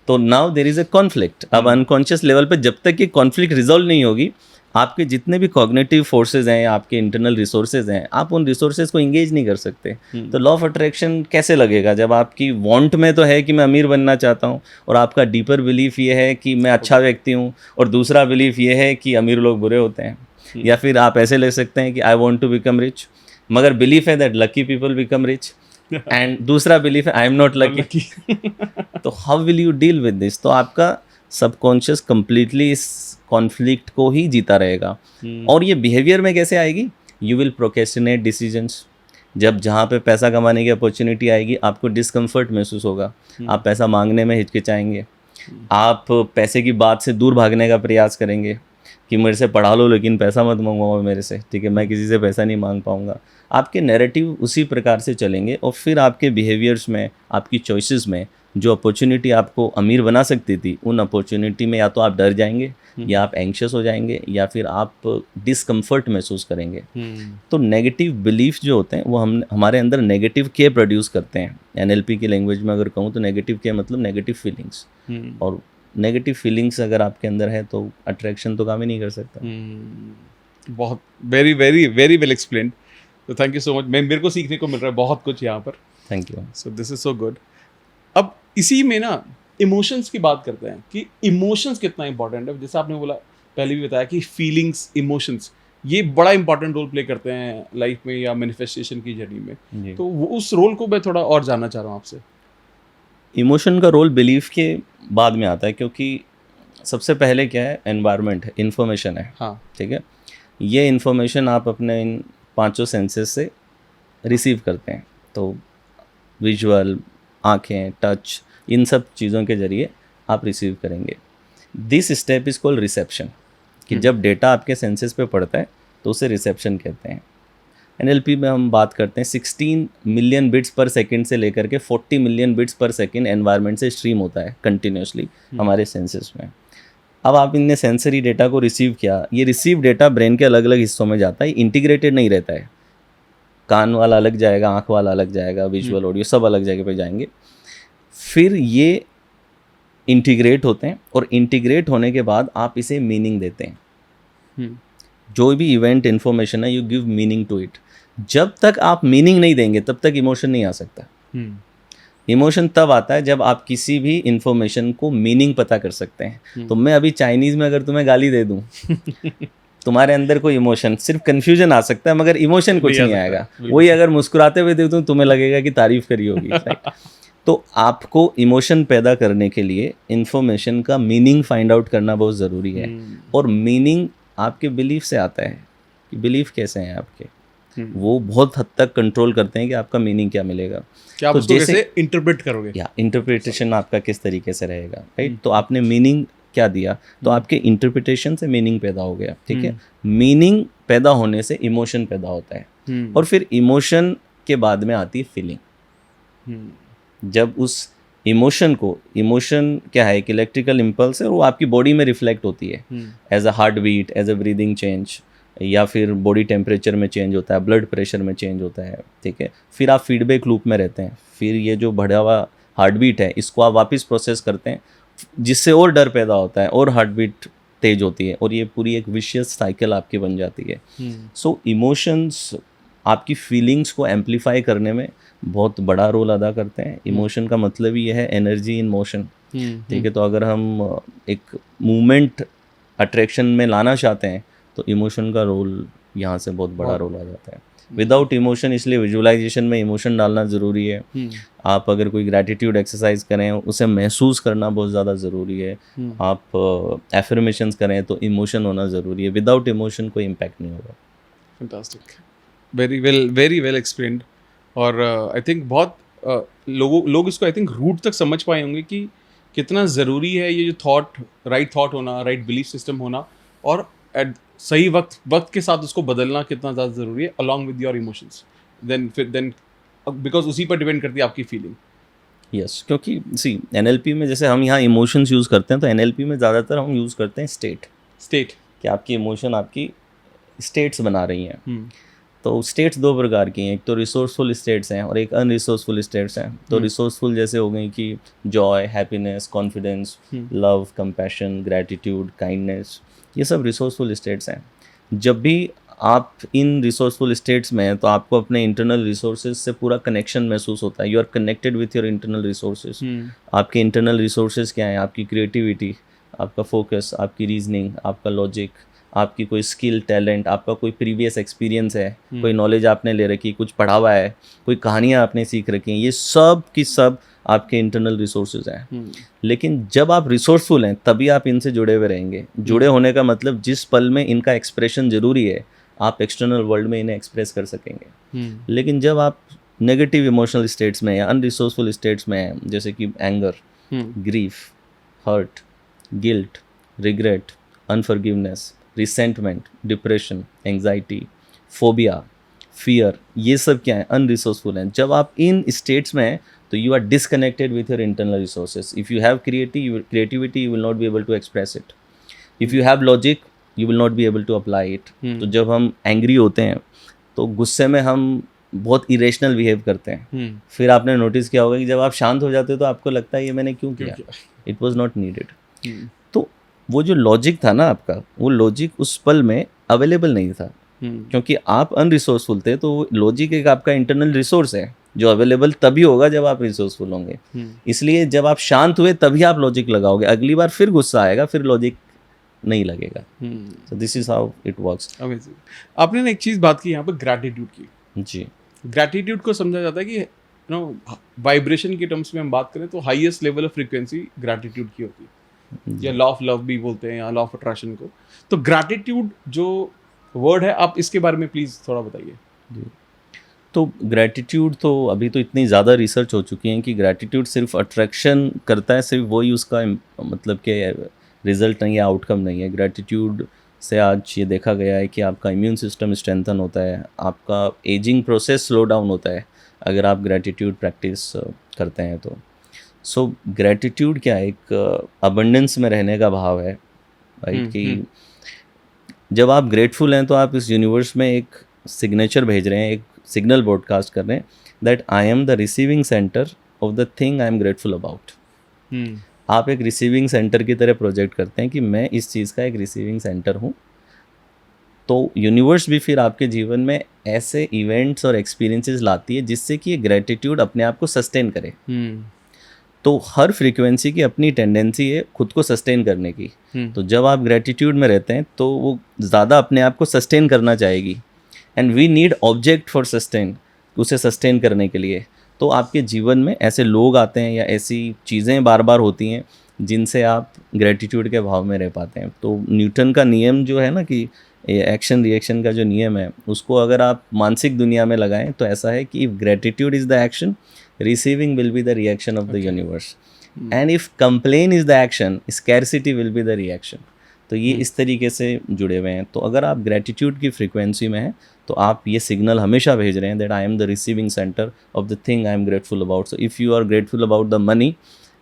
तो now there is a conflict. अब अनकॉन्शियस लेवल पे जब तक ये कॉन्फ्लिक्ट रिजॉल्व नहीं होगी, आपके जितने भी कॉग्निटिव फोर्सेज हैं, आपके इंटरनल रिसोर्सेज हैं, आप उन रिसोर्सेज को इंगेज नहीं कर सकते। तो लॉ ऑफ अट्रैक्शन कैसे लगेगा जब आपकी वांट में तो है कि मैं अमीर बनना चाहता हूँ और आपका डीपर बिलीफ ये है कि मैं अच्छा व्यक्ति हूँ, और दूसरा बिलीफ ये है कि अमीर लोग बुरे होते हैं। या फिर आप ऐसे ले सकते हैं कि I want to become rich, मगर बिलीफ है that lucky people become rich, and दूसरा बिलीफ है आई एम नॉट लकी। तो how will you deal with this? तो आपका सबकॉन्शियस कंप्लीटली इस कॉन्फ्लिक्ट को ही जीता रहेगा। और ये बिहेवियर में कैसे आएगी? You will procrastinate decisions. जब जहाँ पे पैसा कमाने की अपॉर्चुनिटी आएगी आपको डिस्कम्फर्ट महसूस होगा, आप पैसा मांगने में हिचकिचाएंगे, आप पैसे की बात से दूर भागने का प्रयास करेंगे कि मेरे से पढ़ा लो लेकिन पैसा मत मंगवाओ मेरे से, ठीक है, मैं किसी से पैसा नहीं मांग पाऊंगा। आपके नैरेटिव उसी प्रकार से चलेंगे और फिर आपके बिहेवियर्स में, आपकी चॉइसेस में जो अपॉर्चुनिटी आपको अमीर बना सकती थी, उन अपॉर्चुनिटी में या तो आप डर जाएंगे या आप एंग्शियस हो जाएंगे या फिर आप डिस्कम्फर्ट महसूस करेंगे। तो नेगेटिव बिलीफ जो होते हैं वो हमारे अंदर नेगेटिव के प्रोड्यूस करते हैं। एनएलपी की लैंग्वेज में अगर कहूँ तो नेगेटिव के मतलब नेगेटिव फीलिंग्स, और नेगेटिव फीलिंग्स अगर आपके अंदर है तो अट्रैक्शन तो काम ही नहीं कर सकता। बहुत very very very well explained. तो थैंक यू सो मच। मेरे को सीखने को मिल रहा है बहुत कुछ यहाँ पर। Thank you. So this is so good. अब इसी में ना इमोशंस की बात करते हैं कि इमोशंस कितना इंपॉर्टेंट है। जैसे आपने बोला, पहले भी बताया कि फीलिंग्स, इमोशंस ये बड़ा इंपॉर्टेंट रोल प्ले करते हैं लाइफ में या मैनिफेस्टेशन की जर्नी में। तो वो उस रोल को मैं थोड़ा और जानना चाह रहा हूँ आपसे। इमोशन का रोल बिलीफ के बाद में आता है, क्योंकि सबसे पहले क्या है, एनवायरनमेंट है, इन्फॉर्मेशन है, हाँ ठीक है। ये इन्फॉर्मेशन आप अपने इन पांचों सेंसेस से रिसीव करते हैं। तो विजुअल, आँखें, टच, इन सब चीज़ों के ज़रिए आप रिसीव करेंगे। This step is called reception, कि जब डेटा आपके सेंसेस पे पड़ता है तो उसे रिसेप्शन कहते हैं। एनएलपी में हम बात करते हैं 16 मिलियन बिट्स पर सेकंड से लेकर के 40 मिलियन बिट्स पर सेकंड एनवायरनमेंट से स्ट्रीम होता है कंटिन्यूसली हमारे सेंसेस में। अब आप इनने सेंसरी डेटा को रिसीव किया, ये रिसीव डेटा ब्रेन के अलग अलग हिस्सों में जाता है, इंटीग्रेटेड नहीं रहता है। कान वाला अलग जाएगा, आँख वाला अलग जाएगा, विजुअल ऑडियो सब अलग जगह पे जाएंगे। फिर ये इंटीग्रेट होते हैं, और इंटीग्रेट होने के बाद आप इसे मीनिंग देते हैं। जो भी इवेंट इन्फॉर्मेशन है, you give meaning to it. जब तक आप मीनिंग नहीं देंगे तब तक इमोशन नहीं आ सकता। इमोशन तब आता है जब आप किसी भी इंफॉर्मेशन को मीनिंग पता कर सकते हैं। तो मैं अभी चाइनीज़ में अगर तुम्हें गाली दे दूं तुम्हारे अंदर कोई इमोशन, सिर्फ कन्फ्यूजन आ सकता है, मगर इमोशन कुछ नहीं आएगा। वही अगर मुस्कुराते हुए दे दूं तुम्हें लगेगा कि तारीफ करी होगी, राइट। तो आपको इमोशन पैदा करने के लिए इन्फॉर्मेशन का मीनिंग फाइंड आउट करना बहुत ज़रूरी है। और मीनिंग आपके बिलीफ से आता है, कि बिलीफ कैसे हैं आपके, वो बहुत हद तक कंट्रोल करते हैं कि आपका मीनिंग क्या मिलेगा। क्या आप तो उसको कैसे इंटरप्रेट करोगे, या इंटरप्रिटेशन आपका किस तरीके से रहेगा, राइट। तो आपने मीनिंग क्या दिया, तो आपके इंटरप्रिटेशन से मीनिंग पैदा हो गया, ठीक है। मीनिंग पैदा होने से इमोशन पैदा होता है, और फिर इमोशन के बाद में आती है फीलिंग। जब उस इमोशन को, इमोशन क्या है, एक इलेक्ट्रिकल इम्पल्स है, और वो आपकी बॉडी में रिफ्लेक्ट होती है as a heart beat, as a breathing change, या फिर बॉडी टेम्परेचर में चेंज होता है, ब्लड प्रेशर में चेंज होता है, ठीक है। फिर आप फीडबैक लूप में रहते हैं, फिर ये जो बढ़ा हुआ हार्ट बीट है इसको आप वापस प्रोसेस करते हैं, जिससे और डर पैदा होता है और हार्ट बीट तेज होती है, और ये पूरी एक विशियस साइकिल आपकी बन जाती है। सो इमोशंस आपकी फीलिंग्स को एम्पलीफाई करने में बहुत बड़ा रोल अदा करते हैं। इमोशन का मतलब ही यह है एनर्जी इन मोशन, ठीक है। तो अगर हम एक मूवमेंट अट्रैक्शन में लाना चाहते हैं तो इमोशन का रोल यहाँ से बहुत बड़ा रोल आ जाता है। विदाउट इमोशन, इसलिए विजुअलाइजेशन में इमोशन डालना ज़रूरी है। आप अगर कोई ग्रैटिट्यूड एक्सरसाइज करें, उसे महसूस करना बहुत ज़्यादा ज़रूरी है। आप एफर्मेशंस करें तो इमोशन होना ज़रूरी है। विदाउट इमोशन कोई इम्पैक्ट नहीं होगा। Fantastic, very well explained. और आई थिंक बहुत लोग इसको आई थिंक रूट तक समझ पाए होंगे कि कितना ज़रूरी है ये जो राइट थॉट होना, राइट बिलीफ सिस्टम होना, और एट सही वक्त के साथ उसको बदलना कितना ज़्यादा ज़रूरी है, along with your emotions. Then because उसी पर डिपेंड करती है आपकी फीलिंग। यस, क्योंकि सी एनएलपी में जैसे हम यहाँ इमोशंस यूज़ करते हैं, तो एनएलपी में ज़्यादातर हम यूज़ करते हैं स्टेट, कि आपकी इमोशन आपकी स्टेट्स बना रही हैं। तो स्टेट्स दो प्रकार की हैं, एक तो रिसोर्सफुल स्टेट्स हैं और एक अनरिसोर्सफुल स्टेट्स हैं। तो रिसोर्सफुल जैसे हो गई कि Joy, happiness, confidence, love, compassion, gratitude, kindness, ये सब रिसोर्सफुल स्टेट्स हैं। जब भी आप इन रिसोर्सफुल स्टेट्स में हैं तो आपको अपने इंटरनल रिसोर्सेज से पूरा कनेक्शन महसूस होता है। You are connected with your internal resources. आपके इंटरनल रिसोर्सेज क्या हैं? आपकी क्रिएटिविटी, आपका फोकस, आपकी रीजनिंग, आपका लॉजिक, आपकी कोई स्किल, टैलेंट, आपका कोई प्रीवियस एक्सपीरियंस है, कोई नॉलेज आपने ले रखी, कुछ पढ़ा हुआ है, कोई कहानियाँ आपने सीख रखी हैं, ये सब की सब आपके इंटरनल रिसोर्सेज हैं। लेकिन जब आप रिसोर्सफुल हैं तभी आप इनसे जुड़े हुए रहेंगे। जुड़े होने का मतलब जिस पल में इनका एक्सप्रेशन ज़रूरी है, आप एक्सटर्नल वर्ल्ड में इन्हें एक्सप्रेस कर सकेंगे। लेकिन जब आप नेगेटिव इमोशनल स्टेट्स में या अनरिसोर्सफुल स्टेट्स में हैं, जैसे कि anger, grief, hurt, guilt, regret, unforgiveness, resentment, depression, anxiety, phobia, fear, ये सब क्या है? अनरिसोर्सफुल हैं। जब आप इन स्टेट्स में हैं तो you are disconnected with your internal resources. If you have creativity you will not be able to express it. If you have logic you will not be able to apply it. तो जब हम एंग्री होते हैं तो गुस्से में हम बहुत इरेशनल बिहेव करते हैं। फिर आपने नोटिस किया होगा कि जब आप शांत हो जाते हो तो आपको लगता है ये मैंने क्यों किया, इट वॉज नॉट नीडेड। तो वो जो लॉजिक था ना आपका, वो लॉजिक उस पल में अवेलेबल नहीं था, क्योंकि आप अनरिसोर्सफुल थे। तो लॉजिक एक आपका इंटरनल रिसोर्स है जो अवेलेबल तभी होगा जब आप रिसोर्सफुल होंगे। इसलिए जब आप शांत हुए तभी आप लॉजिक लगाओगे। अगली बार फिर गुस्सा आएगा, फिर लॉजिक नहीं लगेगा। So this is how it works. आपने ना एक चीज़ बात की यहाँ पर, ग्रैटिट्यूड की। जी, ग्रैटिट्यूड को समझा जाता है कि नो वाइब्रेशन के टर्म्स में हम बात करें तो highest level of frequency gratitude की होती है, या लॉ ऑफ लव भी बोलते हैं, या लॉ ऑफ अट्रैक्शन को। तो ग्रैटिट्यूड जो वर्ड है, आप इसके बारे में प्लीज़ थोड़ा बताइए। जी। तो ग्रैटिट्यूड तो अभी तो इतनी ज़्यादा रिसर्च हो चुकी है कि ग्रैटिट्यूड सिर्फ अट्रैक्शन करता है, सिर्फ वही उसका मतलब कि रिजल्ट नहीं है, आउटकम नहीं है। ग्रैटिट्यूड से आज ये देखा गया है कि आपका इम्यून सिस्टम स्ट्रेंथन होता है, आपका एजिंग प्रोसेस स्लो डाउन होता है अगर आप ग्रैटिट्यूड प्रैक्टिस करते हैं तो। सो ग्रैटिट्यूड क्या है, एक अबंडेंस में रहने का भाव है, राइट? कि जब आप ग्रेटफुल हैं तो आप इस यूनिवर्स में एक सिग्नेचर भेज रहे हैं, एक सिग्नल ब्रॉडकास्ट कर रहे हैं that I am the receiving centre of the thing I am grateful about. आप एक रिसीविंग सेंटर की तरह प्रोजेक्ट करते हैं कि मैं इस चीज़ का एक रिसीविंग सेंटर हूँ, तो यूनिवर्स भी फिर आपके जीवन में ऐसे इवेंट्स और एक्सपीरियंसेस लाती है जिससे कि ये ग्रेटिट्यूड अपने आप को सस्टेन करे। तो हर फ्रीक्वेंसी की अपनी टेंडेंसी है खुद को सस्टेन करने की। तो जब आप ग्रेटिट्यूड में रहते हैं तो वो ज़्यादा अपने आप को सस्टेन करना चाहेगी, and we need object for sustain, उसे सस्टेन करने के लिए। तो आपके जीवन में ऐसे लोग आते हैं या ऐसी चीज़ें बार बार होती हैं जिनसे आप ग्रेटिट्यूड के भाव में रह पाते हैं। तो न्यूटन का नियम जो है ना कि एक्शन रिएक्शन का जो नियम है, उसको अगर आप मानसिक दुनिया में लगाएं तो ऐसा है कि if gratitude is the action, receiving will be the reaction of the universe, and if complain is the action, scarcity will be the reaction। तो ये इस तरीके से जुड़े हुए हैं। तो अगर आप ग्रेटिट्यूड की फ्रीक्वेंसी में हैं तो आप ये सिग्नल हमेशा भेज रहे हैं that I am the receiving centre of the thing I am grateful about. So if you are grateful about the money,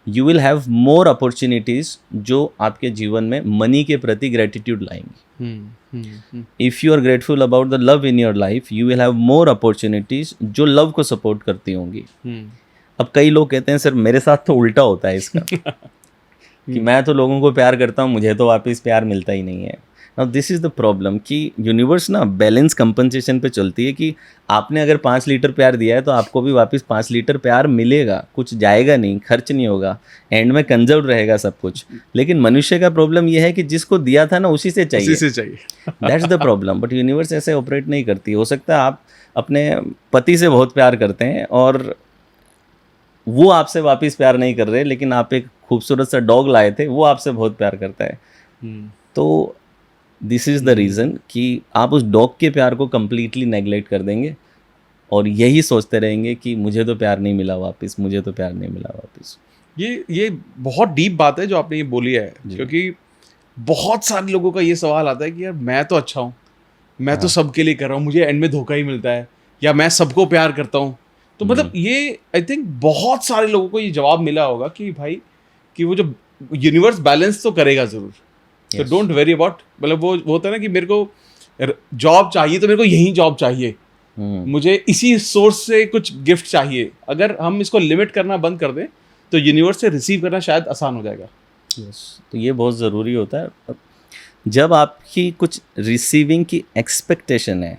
you will have more opportunities जो आपके जीवन में मनी के प्रति ग्रेटिट्यूड लाएंगी। If you are grateful about the love in your life, you will have more opportunities जो लव को सपोर्ट करती होंगी। अब कई लोग कहते हैं सर मेरे साथ तो उल्टा होता है इसका कि मैं तो लोगों को प्यार करता हूँ, मुझे तो वापस प्यार मिलता ही नहीं है। Now this is the problem कि यूनिवर्स ना बैलेंस कंपनसेशन पे चलती है कि आपने अगर 5 लीटर प्यार दिया है तो आपको भी वापस 5 लीटर प्यार मिलेगा, कुछ जाएगा नहीं, खर्च नहीं होगा, एंड में कंजर्व रहेगा सब कुछ। लेकिन मनुष्य का प्रॉब्लम ये है कि जिसको दिया था ना उसी से चाहिए, that's the problem. But universe ऐसे ऑपरेट नहीं करती। हो सकता है आप अपने पति से बहुत प्यार करते हैं और वो आपसे वापस प्यार नहीं कर रहे, लेकिन आप एक खूबसूरत सा डॉग लाए थे, वो आपसे बहुत प्यार करता है। तो दिस इज़ द रीज़न कि आप उस डॉग के प्यार को कम्प्लीटली नेगलेक्ट कर देंगे और यही सोचते रहेंगे कि मुझे तो प्यार नहीं मिला वापस, मुझे तो प्यार नहीं मिला वापस। ये बहुत डीप बात है जो आपने ये बोली है, क्योंकि बहुत सारे लोगों का ये सवाल आता है कि यार मैं तो अच्छा हूँ, मैं तो सबके लिए कर रहा हूँ, मुझे एंड में धोखा ही मिलता है, या मैं सबको प्यार करता हूँ। तो मतलब ये आई थिंक बहुत सारे लोगों को ये जवाब मिला होगा कि भाई कि वो जो यूनिवर्स बैलेंस तो करेगा ज़रूर। तो डोंट वेरी अबाउट, मतलब वो होता है ना कि मेरे को जॉब चाहिए तो मेरे को यही जॉब चाहिए, मुझे इसी सोर्स से कुछ गिफ्ट चाहिए। अगर हम इसको लिमिट करना बंद कर दें तो यूनिवर्स से रिसीव करना शायद आसान हो जाएगा। तो ये बहुत ज़रूरी होता है। जब आपकी कुछ रिसीविंग की एक्सपेक्टेशन है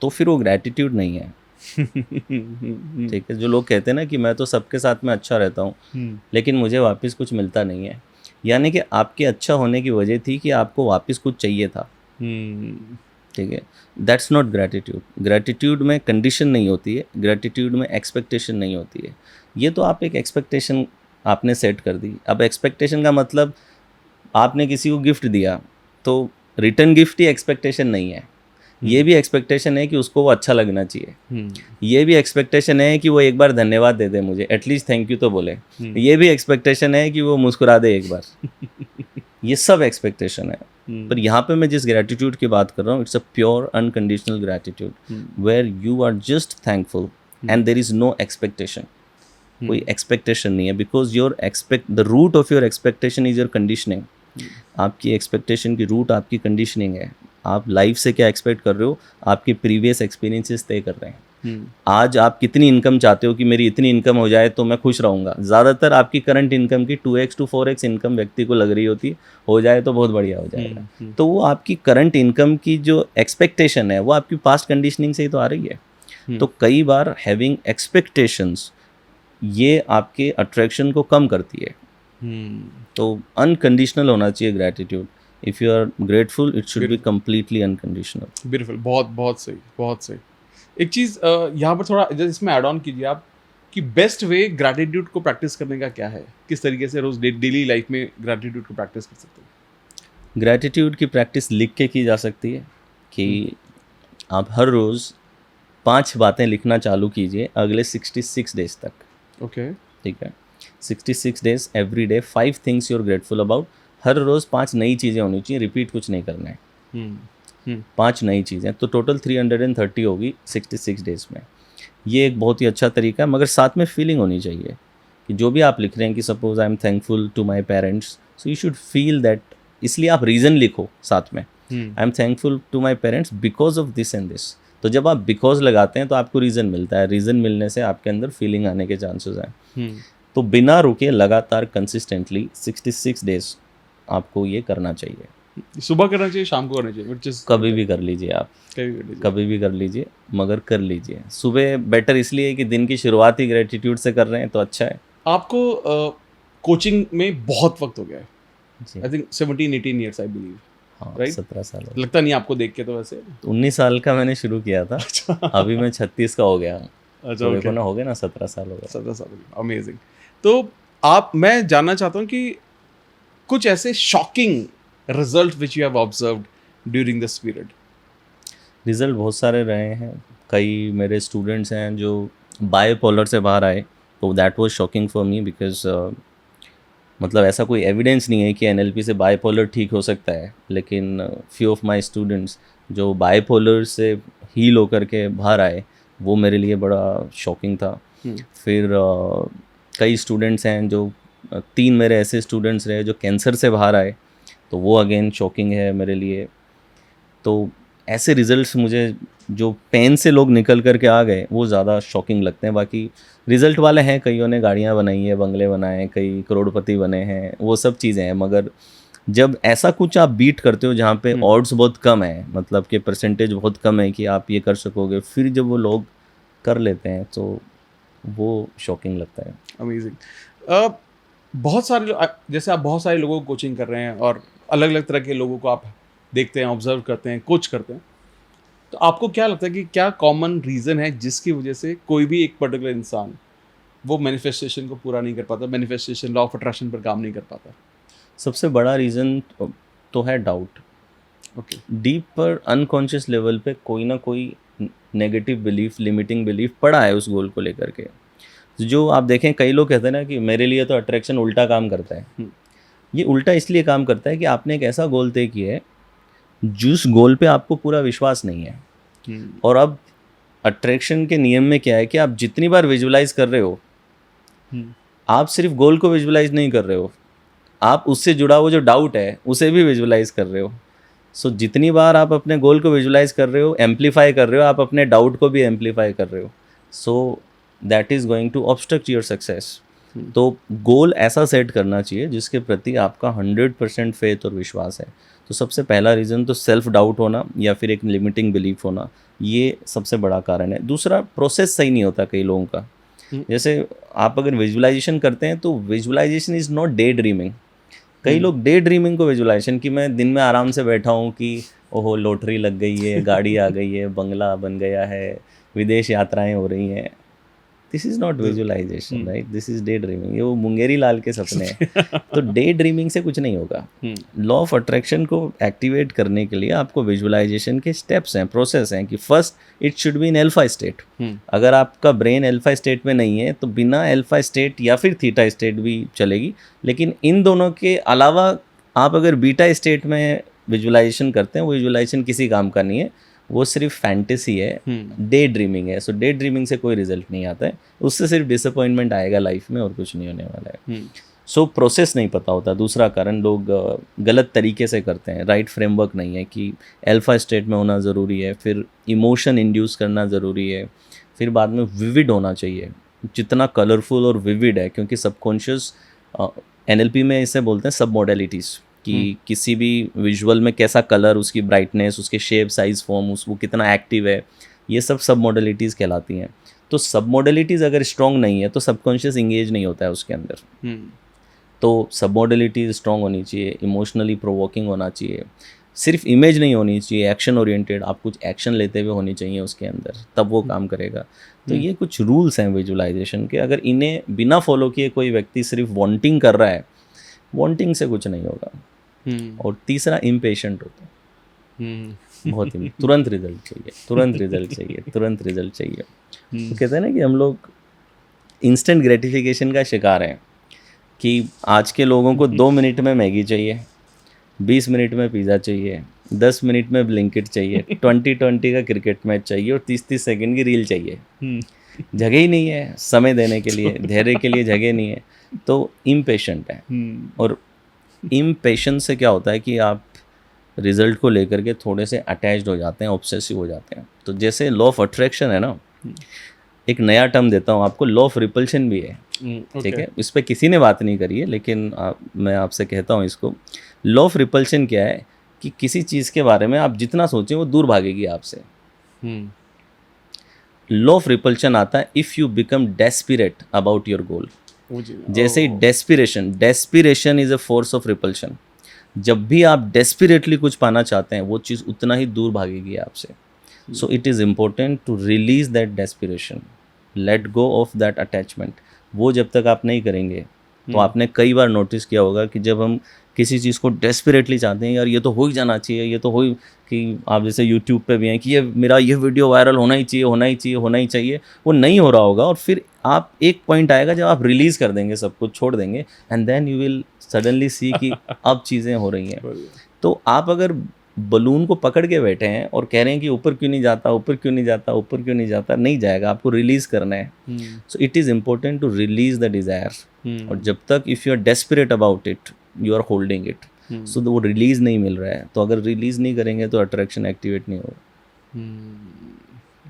तो फिर वो ग्रैटिट्यूड नहीं है। ठीक है, जो लोग कहते हैं ना कि मैं तो सबके साथ में अच्छा रहता हूँ लेकिन मुझे वापस कुछ मिलता नहीं है, यानी कि आपके अच्छा होने की वजह थी कि आपको वापस कुछ चाहिए था। ठीक है, दैट्स नॉट ग्रैटिट्यूड। ग्रैटिट्यूड में कंडीशन नहीं होती है, ग्रैटिट्यूड में एक्सपेक्टेशन नहीं होती है। ये तो आप एक एक्सपेक्टेशन आपने सेट कर दी। अब एक्सपेक्टेशन का मतलब आपने किसी को गिफ्ट दिया तो रिटर्न गिफ्ट ही एक्सपेक्टेशन नहीं है। ये भी एक्सपेक्टेशन है कि उसको वो अच्छा लगना चाहिए। ये भी एक्सपेक्टेशन है कि वो एक बार धन्यवाद दे दे मुझे, एटलीस्ट थैंक यू तो बोले। ये भी एक्सपेक्टेशन है कि वो मुस्कुरा दे एक बार। ये सब एक्सपेक्टेशन है। पर यहाँ पे मैं जिस ग्रैटिट्यूड की बात कर रहा हूँ, it's a pure unconditional gratitude where you are just thankful and there is no expectation. कोई एक्सपेक्टेशन नहीं है, because your the root of your expectation is your conditioning. आपकी एक्सपेक्टेशन की रूट आपकी कंडीशनिंग है। आप लाइफ से क्या एक्सपेक्ट कर रहे हो, आपके प्रीवियस एक्सपीरियंसेस तय कर रहे हैं। आज आप कितनी इनकम चाहते हो कि मेरी इतनी इनकम हो जाए तो मैं खुश रहूँगा। ज़्यादातर आपकी करंट इनकम की 2x to 4x इनकम व्यक्ति को लग रही होती है, हो जाए तो बहुत बढ़िया हो जाएगा। तो वो आपकी करंट इनकम की जो एक्सपेक्टेशन है वो आपकी पास्ट कंडीशनिंग से ही तो आ रही है। तो कई बार हैविंग एक्सपेक्टेशंस ये आपके अट्रैक्शन को कम करती है। तो अनकंडीशनल होना चाहिए gratitude. If you are grateful it should be completely unconditional. बिल्कुल, बहुत बहुत सही, बहुत सही। एक चीज़ यहाँ पर थोड़ा इसमें ऐड ऑन कीजिए आप कि बेस्ट वे ग्रैटिट्यूड को प्रैक्टिस करने का क्या है, किस तरीके से रोज डेली लाइफ में ग्रैटिट्यूड को प्रैक्टिस कर सकते हैं? ग्रैटिट्यूड की प्रैक्टिस लिख के की जा सकती है कि आप हर रोज़ 5 बातें लिखना चालू कीजिए अगले 66 डेज तक, ओके। ठीक है? 66 days every day 5 things you are grateful about. हर रोज़ 5 नई चीज़ें होनी चाहिए, रिपीट कुछ नहीं करना है। 5 नई चीज़ें, तो टोटल 330 होगी 66 डेज में। ये एक बहुत ही अच्छा तरीका है, मगर साथ में फीलिंग होनी चाहिए कि जो भी आप लिख रहे हैं कि suppose I am thankful to my parents, so you should feel that, इसलिए आप रीज़न लिखो साथ में। I am thankful to my parents because of this and this. तो जब आप बिकॉज लगाते हैं तो आपको रीज़न मिलता है, रीज़न मिलने से आपके अंदर फीलिंग आने के चांसेस हैं। तो बिना रुके लगातार कंसिस्टेंटली 66 डेज आपको ये करना चाहिए। सुबह करना चाहिए, शाम को करना चाहिए, which is कभी भी कर लीजिए आप, कभी कर लीजिए। कभी भी कर लीजिए, मगर कर लीजिए। सुबह बेटर इसलिए है कि दिन की शुरुआत ही ग्रेटिट्यूड से कर रहे हैं तो अच्छा है। आपको कोचिंग में बहुत वक्त हो गया है, जी I think 17-18 years I believe, हाँ, right? 17 साल हो गए। लगता नहीं आपको देख के तो वैसे। 19 साल का मैंने शुरू किया था, अभी मैं 36 का हो गया। अच्छा, तो देखो ओके। ना, हो गया ना, 17 साल हो गए। 17 साल, अमेजिंग। तो मैं जानना चाहता हूँ कि कुछ ऐसे shocking result which you have observed during this period. Result बहुत सारे रहे हैं। कई मेरे स्टूडेंट्स हैं जो बायोपोलर से बाहर आए, तो that was shocking for me because मतलब ऐसा कोई एविडेंस नहीं है कि एनएलपी से बायोपोलर ठीक हो सकता है, लेकिन फ्यू ऑफ माय स्टूडेंट्स जो बायोपोलर से हील होकर के बाहर आए, वो मेरे लिए बड़ा शॉकिंग था। फिर कई स्टूडेंट्स हैं जो 3 मेरे ऐसे स्टूडेंट्स रहे जो कैंसर से बाहर आए, तो वो अगेन शॉकिंग है मेरे लिए। तो ऐसे रिजल्ट्स मुझे, जो पेन से लोग निकल कर के आ गए, वो ज़्यादा शॉकिंग लगते हैं। बाकी रिजल्ट वाले हैं, कईयों ने गाड़ियाँ बनाई हैं, बंगले बनाए हैं, कई करोड़पति बने हैं, वो सब चीज़ें हैं। मगर जब ऐसा कुछ आप बीट करते हो जहाँ पे ऑड्स बहुत कम है, मतलब कि परसेंटेज बहुत कम है कि आप ये कर सकोगे, फिर जब वो लोग कर लेते हैं तो वो शॉकिंग लगता है। अमेजिंग। बहुत सारे जैसे आप बहुत सारे लोगों को कोचिंग कर रहे हैं और अलग अलग तरह के लोगों को आप देखते हैं, ऑब्जर्व करते हैं, कोच करते हैं, तो आपको क्या लगता है कि क्या कॉमन रीज़न है जिसकी वजह से कोई भी एक पर्टिकुलर इंसान वो मैनिफेस्टेशन को पूरा नहीं कर पाता, मैनिफेस्टेशन लॉ ऑफ अट्रैक्शन पर काम नहीं कर पाता? सबसे बड़ा रीज़न तो है डाउट। ओके। डीप पर अनकॉन्शियस लेवल पे कोई ना कोई नेगेटिव बिलीफ, लिमिटिंग बिलीफ पड़ा है उस गोल को लेकर के। जो आप देखें, कई लोग कहते हैं ना कि मेरे लिए तो अट्रैक्शन उल्टा काम करता है। ये उल्टा इसलिए काम करता है कि आपने एक ऐसा गोल तय किया है जिस गोल पे आपको पूरा विश्वास नहीं है। और अब अट्रैक्शन के नियम में क्या है कि आप जितनी बार विजुलाइज कर रहे हो, आप सिर्फ गोल को विजुलाइज नहीं कर रहे हो, आप उससे जुड़ा हुआ जो डाउट है उसे भी विजुलाइज कर रहे हो। सो जितनी बार आप अपने गोल को विजुलाइज कर रहे हो, एम्पलीफाई कर रहे हो, आप अपने डाउट को भी एम्पलीफाई कर रहे हो। So that is going to obstruct your success. तो गोल ऐसा सेट करना चाहिए जिसके प्रति आपका 100% फेथ और विश्वास है। तो सबसे पहला रीज़न तो सेल्फ डाउट होना या फिर एक लिमिटिंग बिलीफ होना, ये सबसे बड़ा कारण है। दूसरा, प्रोसेस सही नहीं होता कई लोगों का। जैसे आप अगर विजुलाइजेशन करते हैं तो visualisation is not day dreaming. कई लोग डे ड्रीमिंग को विजुलाइजेशन, कि मैं दिन में आराम से बैठा हूँ कि ओहो लॉटरी लग गई है, गाड़ी आ गई है, बंगला बन गया है, विदेश यात्राएं हो रही हैं। This is not visualisation, right? This is day dreaming. ये वो मुंगेरी लाल के सपने हैं। तो डे ड्रीमिंग से कुछ नहीं होगा। लॉ ऑफ अट्रैक्शन को एक्टिवेट करने के लिए आपको विजुलाइजेशन के स्टेप्स हैं, प्रोसेस हैं कि first it should be in alpha state. अगर आपका ब्रेन अल्फा स्टेट में नहीं है तो बिना अल्फा स्टेट या फिर थीटा स्टेट भी चलेगी, लेकिन इन दोनों के अलावा आप अगर बीटा स्टेट में विजुलाइजेशन करते हैं, वो विजुलाइजेशन किसी काम का नहीं है, वो सिर्फ फैंटेसी है, डे ड्रीमिंग है। सो डे ड्रीमिंग से कोई रिजल्ट नहीं आता है, उससे सिर्फ डिसअपॉइंटमेंट आएगा लाइफ में और कुछ नहीं होने वाला है। सो प्रोसेस नहीं पता होता। दूसरा कारण, लोग गलत तरीके से करते हैं, राइट फ्रेमवर्क नहीं है कि अल्फा स्टेट में होना ज़रूरी है, फिर इमोशन इंड्यूस करना ज़रूरी है, फिर बाद में विविड होना चाहिए, जितना कलरफुल और विविड है, क्योंकि सबकॉन्शियस, एनएलपी में इसे बोलते हैं सब मॉडलिटीज़, कि किसी भी विजुअल में कैसा कलर, उसकी ब्राइटनेस, उसके शेप, साइज, फॉर्म, वो कितना एक्टिव है, ये सब मॉडलिटीज़ कहलाती हैं। तो सब मॉडलिटीज़ अगर स्ट्रॉन्ग नहीं है तो सबकॉन्शियस इंगेज नहीं होता है उसके अंदर। तो सब मॉडलिटीज़ स्ट्रॉन्ग होनी चाहिए, इमोशनली प्रोवोकिंग होना चाहिए, सिर्फ इमेज नहीं होनी चाहिए, एक्शन ओरिएंटेड, आप कुछ एक्शन लेते हुए होनी चाहिए उसके अंदर, तब वो काम करेगा। तो ये कुछ रूल्स हैं विजुअलाइजेशन के, अगर इन्हें बिना फॉलो किए कोई व्यक्ति सिर्फ वांटिंग कर रहा है, वांटिंग से कुछ नहीं होगा। और तीसरा इम्पेशेंट होता है, बहुत ही तुरंत रिजल्ट चाहिए, तुरंत रिजल्ट चाहिए, तुरंत रिजल्ट चाहिए। तो कहते हैं ना कि हम लोग इंस्टेंट ग्रेटिफिकेशन का शिकार हैं, कि आज के लोगों को 2 मिनट में मैगी चाहिए, 20 मिनट में पिज़्ज़ा चाहिए, 10 मिनट में ब्लिंकिट चाहिए, 20-20 का क्रिकेट मैच चाहिए और 30-30 सेकंड की रील चाहिए। जगह ही नहीं है समय देने के लिए, धैर्य के लिए जगह नहीं है, तो इम्पेशेंट है। और इम्पेशेंस से क्या होता है कि आप रिजल्ट को लेकर के थोड़े से अटैच्ड हो जाते हैं, ऑब्सेसिव हो जाते हैं। तो जैसे लॉ ऑफ अट्रैक्शन है ना, एक नया टर्म देता हूँ आपको, लॉ ऑफ रिपल्शन भी है। ठीक है, इस पर किसी ने बात नहीं करी है, लेकिन मैं आपसे कहता हूँ इसको। लॉ ऑफ रिपल्शन क्या है कि किसी चीज़ के बारे में आप जितना सोचें वो दूर भागेगी आपसे। लॉ ऑफ रिपल्शन आता है if you become desperate about your goal. जैसे ही desperation is a force of repulsion. जब भी आप डेस्पिरेटली कुछ पाना चाहते हैं, वो चीज़ उतना ही दूर भागेगी आपसे। So it is important to release that desperation, let go of that attachment. वो जब तक आप नहीं करेंगे, तो आपने कई बार नोटिस किया होगा कि जब हम किसी चीज़ को डेस्पिरेटली चाहते हैं, यार ये तो हो ही जाना चाहिए, ये तो हो ही, कि आप जैसे यूट्यूब पे भी हैं कि ये मेरा ये वीडियो वायरल होना ही चाहिए, होना ही चाहिए, होना ही चाहिए, वो नहीं हो रहा होगा। और फिर आप एक पॉइंट आएगा जब आप रिलीज़ कर देंगे, सब कुछ छोड़ देंगे, and then you will suddenly see कि अब चीज़ें हो रही हैं। तो आप अगर बलून को पकड़ के बैठे हैं और कह रहे हैं कि ऊपर क्यों नहीं जाता, ऊपर क्यों नहीं जाता, ऊपर क्यों नहीं जाता, नहीं जाएगा, आपको रिलीज़ करना है। So it is important to release the desire. और जब तक if you are desperate about it, you are holding it, so वो रिलीज़ नहीं मिल रहा है। तो अगर रिलीज़ नहीं करेंगे तो अट्रैक्शन एक्टिवेट नहीं होगा।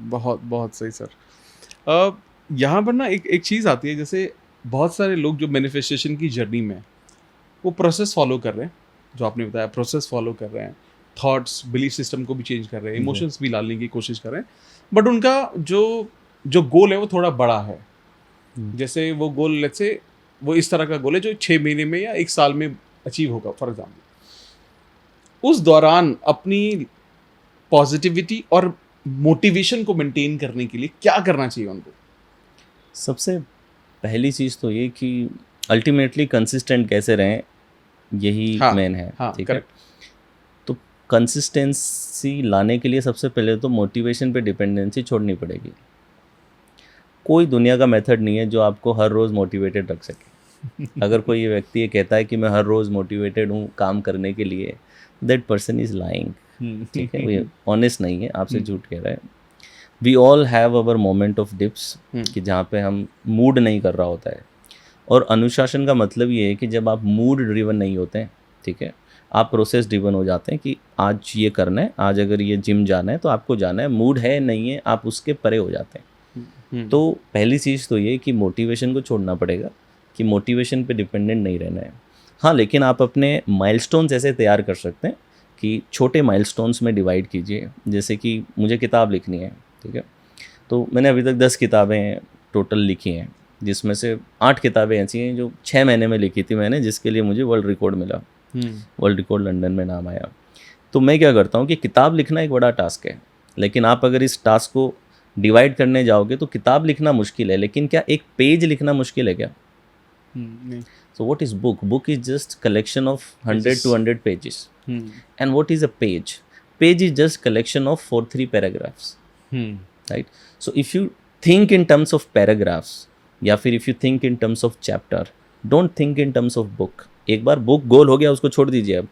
बहुत बहुत सही सर। यहाँ पर ना एक चीज़ आती है, जैसे बहुत सारे लोग जो मैनिफेस्टेशन की जर्नी में वो प्रोसेस फॉलो कर रहे हैं, जो आपने बताया प्रोसेस फॉलो कर रहे हैं, थॉट्स बिलीफ सिस्टम को भी चेंज कर रहे हैं, इमोशंस भी लाने की कोशिश कर रहे हैं, बट उनका जो गोल है वो थोड़ा बड़ा है। जैसे वो गोल, लेट्स से वो इस तरह का गोल है जो 6 महीने में या 1 साल में अचीव होगा फॉर एग्जाम्पल। उस दौरान अपनी पॉजिटिविटी और मोटिवेशन को मेंटेन करने के लिए क्या करना चाहिए उनको? सबसे पहली चीज़ तो ये कि अल्टीमेटली कंसिस्टेंट कैसे रहें, यही मेन है। ठीक है, तो कंसिस्टेंसी लाने के लिए सबसे पहले तो मोटिवेशन पे डिपेंडेंसी छोड़नी पड़ेगी। कोई दुनिया का मेथड नहीं है जो आपको हर रोज़ मोटिवेटेड रख सके। अगर कोई व्यक्ति ये कहता है कि मैं हर रोज़ मोटिवेटेड हूँ काम करने के लिए, दैट पर्सन इज़ लाइंग। ठीक है, वो ऑनेस्ट नहीं है, आपसे झूठ कह रहा है। We all have our moment of dips, कि जहाँ पे हम मूड नहीं कर रहा होता है। और अनुशासन का मतलब ये है कि जब आप मूड ड्रिवन नहीं होते हैं, ठीक है, आप प्रोसेस ड्रिवन हो जाते हैं कि आज ये करना है, आज अगर ये जिम जाना है तो आपको जाना है, मूड है नहीं है, आप उसके परे हो जाते हैं। तो पहली चीज़ तो ये कि मोटिवेशन को छोड़ना पड़ेगा, कि मोटिवेशन पे डिपेंडेंट नहीं रहना है। हाँ, लेकिन आप अपने माइलस्टोन्स ऐसे तैयार कर सकते हैं कि छोटे माइलस्टोन्स में डिवाइड कीजिए। जैसे कि मुझे किताब लिखनी है, ठीक है, तो मैंने अभी तक 10 किताबें टोटल लिखी हैं, जिसमें से 8 किताबें ऐसी हैं जो 6 महीने में लिखी थी मैंने, जिसके लिए मुझे वर्ल्ड रिकॉर्ड मिला। वर्ल्ड रिकॉर्ड लंदन में नाम आया। तो मैं क्या करता हूँ कि किताब लिखना एक बड़ा टास्क है, लेकिन आप अगर इस टास्क को डिवाइड करने जाओगे तो किताब लिखना मुश्किल है, लेकिन क्या एक पेज लिखना मुश्किल है क्या? नहीं। So what is book? Book is just collection of 100 to 100 pages. And what is a page? Page is just collection of 4-3 paragraphs. Right? So if you think in terms of paragraphs, या फिर if you think in terms of chapter, don't think in terms of book. एक बार बुक गोल हो गया, उसको छोड़ दीजिए। अब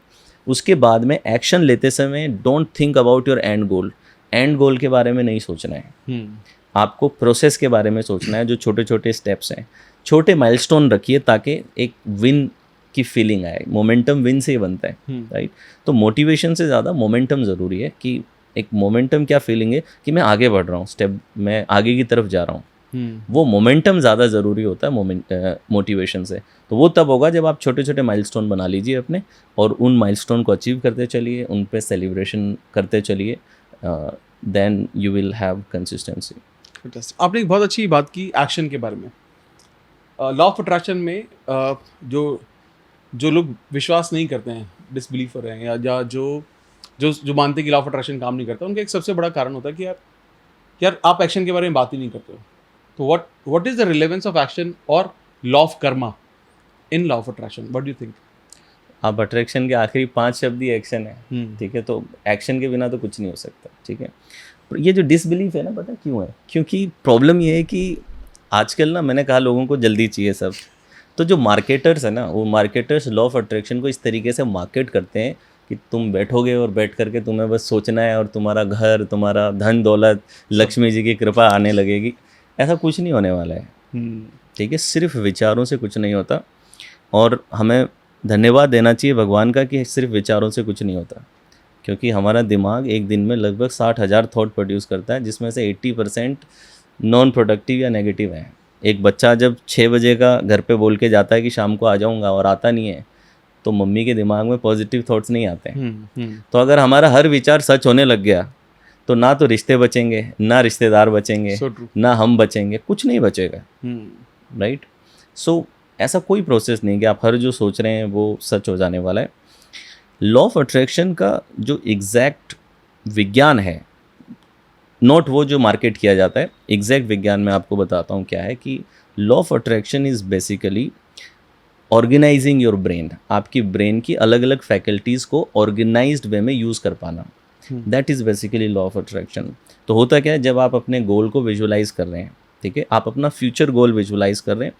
उसके बाद में एक्शन लेते समय don't think about your end goal. End goal के बारे में नहीं सोचना है, आपको प्रोसेस के बारे में सोचना है, जो छोटे छोटे स्टेप्स हैं। छोटे माइलस्टोन रखिए ताकि एक विन की फीलिंग आए। मोमेंटम विन से ही बनता है, राइट? तो मोटिवेशन से ज़्यादा मोमेंटम ज़रूरी है, कि एक मोमेंटम क्या फीलिंग है कि मैं आगे बढ़ रहा हूँ, स्टेप मैं आगे की तरफ जा रहा हूँ। वो मोमेंटम ज़्यादा ज़रूरी होता है मोटिवेशन से। तो वो तब होगा जब आप छोटे छोटे माइलस्टोन बना लीजिए अपने, और उन माइलस्टोन को अचीव करते चलिए, उन पे सेलिब्रेशन करते चलिए, then you will have consistency. आपने एक बहुत अच्छी बात की एक्शन के बारे में। लॉ ऑफ अट्रैक्शन में जो लोग विश्वास नहीं करते हैं, डिसबिलीफर हैं, या जो जो मानते हैं कि लॉ ऑफ अट्रैक्शन काम नहीं करता, उनका एक सबसे बड़ा कारण होता है कि यार आप एक्शन के बारे में बात ही नहीं करते हो। तो what is the relevance of action और law of karma in law of attraction? What do you think? अब अट्रैक्शन के आखिरी 5 शब्द ही एक्शन है, ठीक है, तो एक्शन के बिना तो कुछ नहीं हो सकता, ठीक है। पर ये जो डिसबिलीफ है ना, पता है क्यों है? क्योंकि प्रॉब्लम ये है कि आजकल ना, मैंने कहा लोगों को जल्दी चाहिए सब, तो जो मार्केटर्स है ना, वो मार्केटर्स लॉ ऑफ अट्रैक्शन को इस तरीके से मार्केट करते हैं कि तुम बैठोगे और बैठ करके तुम्हें बस सोचना है और तुम्हारा घर, तुम्हारा धन दौलत, लक्ष्मी जी की कृपा आने लगेगी। ऐसा कुछ नहीं होने वाला है, ठीक है। सिर्फ विचारों से कुछ नहीं होता, और हमें धन्यवाद देना चाहिए भगवान का कि सिर्फ विचारों से कुछ नहीं होता, क्योंकि हमारा दिमाग एक दिन में लगभग 60,000 थॉट प्रोड्यूस करता है, जिसमें से 80% नॉन प्रोडक्टिव या नेगेटिव है। एक बच्चा जब 6 बजे का घर पे बोल के जाता है कि शाम को आ जाऊंगा और आता नहीं है, तो मम्मी के दिमाग में पॉजिटिव थॉट्स नहीं आते हैं। तो अगर हमारा हर विचार सच होने लग गया, तो ना तो रिश्ते बचेंगे, ना रिश्तेदार बचेंगे, ना हम बचेंगे, कुछ नहीं बचेगा, राइट। सो ऐसा कोई प्रोसेस नहीं कि आप हर जो सोच रहे हैं वो सच हो जाने वाला है। लॉ ऑफ अट्रैक्शन का जो एग्जैक्ट विज्ञान है, नॉट वो जो मार्केट किया जाता है, एग्जैक्ट विज्ञान में आपको बताता हूँ क्या है, कि law of attraction is basically organising your brain. आपकी ब्रेन की अलग अलग फैकल्टीज़ को ऑर्गेनाइज्ड वे में यूज़ कर पाना, that is basically law of attraction. तो होता क्या है, जब आप अपने गोल को विजुलाइज कर रहे हैं, ठीक है, आप अपना फ्यूचर गोल विजुलाइज कर रहे हैं,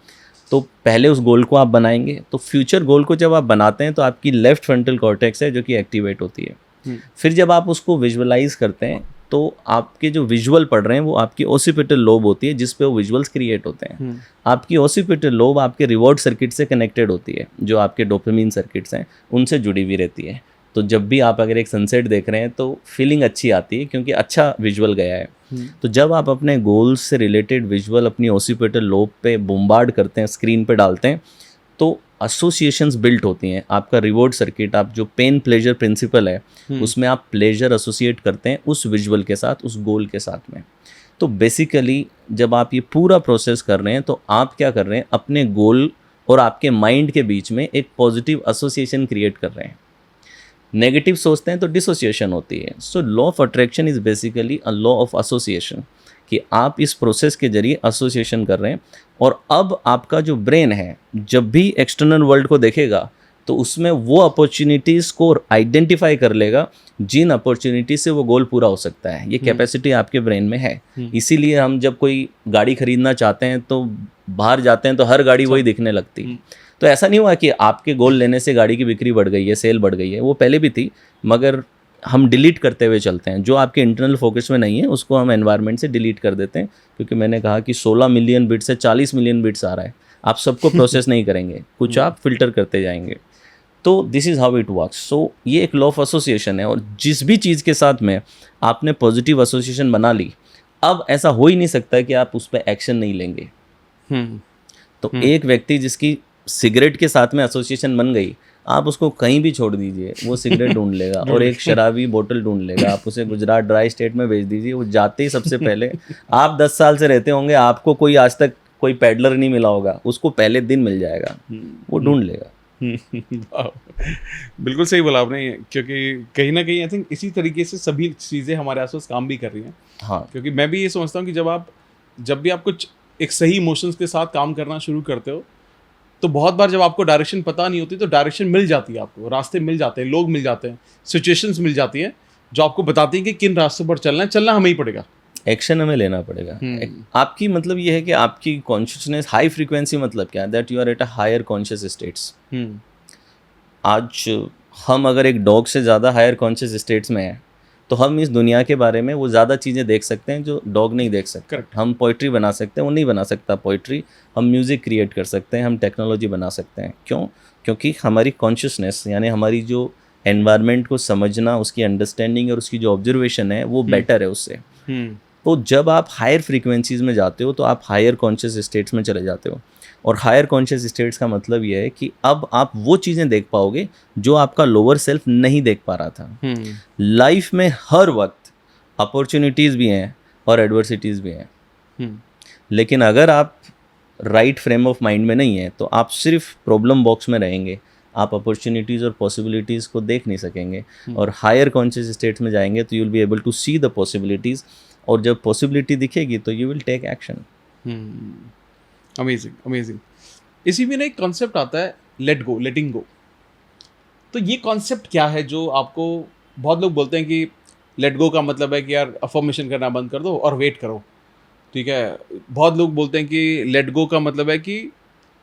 तो पहले उस गोल को आप बनाएंगे। तो फ्यूचर गोल को जब आप बनाते हैं तो आपकी लेफ्ट फ्रंटल कॉर्टेक्स है जो कि एक्टिवेट होती है। फिर जब आप उसको विजुअलाइज करते हैं तो आपके जो विजुअल पढ़ रहे हैं वो आपकी ओसिपिटल लोब होती है, जिस पे वो विजुअल्स क्रिएट होते हैं। आपकी ओसिपिटल लोब आपके रिवॉर्ड सर्किट से कनेक्टेड होती है, जो आपके डोपामिन सर्किट्स हैं उनसे जुड़ी हुई रहती है। तो जब भी आप अगर एक सनसेट देख रहे हैं तो फीलिंग अच्छी आती है, क्योंकि अच्छा विजुअल गया है। तो जब आप अपने गोल्स से रिलेटेड विजुअल अपनी ओसिपिटल लोब पे बोम्बार्ड करते हैं, स्क्रीन पे डालते हैं, तो एसोसिएशंस बिल्ट होती हैं। आपका रिवॉर्ड सर्किट, आप जो पेन प्लेजर प्रिंसिपल है, उसमें आप प्लेजर एसोसिएट करते हैं उस विजुअल के साथ, उस गोल के साथ में। तो बेसिकली जब आप ये पूरा प्रोसेस कर रहे हैं तो आप क्या कर रहे हैं, अपने गोल और आपके माइंड के बीच में एक पॉजिटिव एसोसिएशन क्रिएट कर रहे हैं। नेगेटिव सोचते हैं तो डिसोसिएशन होती है। So law of attraction is basically a law of association, कि आप इस प्रोसेस के जरिए एसोसिएशन कर रहे हैं। और अब आपका जो ब्रेन है, जब भी एक्सटर्नल वर्ल्ड को देखेगा तो उसमें वो अपॉर्चुनिटीज़ को आइडेंटिफाई कर लेगा जिन अपॉर्चुनिटीज से वो गोल पूरा हो सकता है। ये कैपेसिटी आपके ब्रेन में है। इसीलिए हम जब कोई गाड़ी खरीदना चाहते हैं तो बाहर जाते हैं तो हर गाड़ी वही दिखने लगती है। तो ऐसा नहीं हुआ कि आपके गोल लेने से गाड़ी की बिक्री बढ़ गई है, सेल बढ़ गई है, वो पहले भी थी, मगर हम डिलीट करते हुए चलते हैं। जो आपके इंटरनल फोकस में नहीं है उसको हम एनवायरनमेंट से डिलीट कर देते हैं, क्योंकि मैंने कहा कि 16 मिलियन बिट्स से 40 मिलियन बिट्स आ रहा है। आप सबको प्रोसेस नहीं करेंगे, कुछ आप फिल्टर करते जाएंगे। तो this is how it works. So ये एक लॉ ऑफ एसोसिएशन है, और जिस भी चीज़ के साथ में आपने पॉजिटिव एसोसिएशन बना ली, अब ऐसा हो ही नहीं सकता कि आप उस पर एक्शन नहीं लेंगे। तो एक व्यक्ति जिसकी सिगरेट के साथ में एसोसिएशन बन गई, आप उसको कहीं भी छोड़ दीजिए, वो सिगरेट ढूंढ लेगा और एक शराबी बोतल ढूंढ लेगा। आप उसे गुजरात ड्राई स्टेट में भेज दीजिए, वो जाते ही सबसे पहले, आप 10 साल से रहते होंगे, आपको कोई आज तक कोई पैडलर नहीं मिला होगा, उसको पहले दिन मिल जाएगा, वो ढूंढ लेगा। बिल्कुल सही बोला आपने, क्योंकि कहीं ना कहीं आई थिंक इसी तरीके से सभी चीज़ें हमारे आसपास काम भी कर रही हैं। हाँ, क्योंकि मैं भी ये समझता हूँ कि जब भी आप कुछ एक सही इमोशंस के साथ काम करना शुरू करते हो, तो बहुत बार जब आपको डायरेक्शन पता नहीं होती तो डायरेक्शन मिल जाती है, आपको रास्ते मिल जाते हैं, लोग मिल जाते हैं, सिचुएशंस मिल जाती हैं जो आपको बताती हैं कि किन रास्तों पर चलना है। चलना हमें ही पड़ेगा, एक्शन हमें लेना पड़ेगा। आपकी मतलब ये है कि आपकी कॉन्शियसनेस हाई फ्रीक्वेंसी, मतलब क्या है, that you are at a higher conscious states. आज हम अगर एक डॉग से ज़्यादा हायर कॉन्शियस स्टेट्स में हैं, तो हम इस दुनिया के बारे में वो ज़्यादा चीज़ें देख सकते हैं जो डॉग नहीं देख सकते। Correct. हम पोइट्री बना सकते हैं, वो नहीं बना सकता पोइट्री। हम म्यूज़िक क्रिएट कर सकते हैं, हम टेक्नोलॉजी बना सकते हैं। क्यों? क्योंकि हमारी कॉन्शियसनेस, यानी हमारी जो एनवायरनमेंट को समझना, उसकी अंडरस्टैंडिंग और उसकी जो ऑब्जर्वेशन है वो बेटर है उससे। तो जब आप हायर फ्रीक्वेंसीज में जाते हो तो आप हायर कॉन्शियस स्टेट्स में चले जाते हो। और हायर कॉन्शियस स्टेट्स का मतलब ये है कि अब आप वो चीज़ें देख पाओगे जो आपका लोअर सेल्फ नहीं देख पा रहा था। लाइफ में हर वक्त अपॉर्चुनिटीज़ भी हैं और एडवर्सिटीज़ भी हैं, लेकिन अगर आप राइट फ्रेम ऑफ माइंड में नहीं है तो आप सिर्फ प्रॉब्लम बॉक्स में रहेंगे, आप अपॉर्चुनिटीज़ और पॉसिबिलिटीज़ को देख नहीं सकेंगे। और हायर कॉन्शियस स्टेट में जाएंगे तो you will be able to see the possibilities, और जब पॉसिबिलिटी दिखेगी तो you will take action. Amazing amazing. इसी में ना एक कॉन्सेप्ट आता है लेटिंग गो। तो ये कॉन्सेप्ट क्या है जो आपको, बहुत लोग बोलते हैं कि लेट गो का मतलब है कि यार अफर्मेशन करना बंद कर दो और वेट करो, ठीक है। बहुत लोग बोलते हैं कि लेट गो का मतलब है कि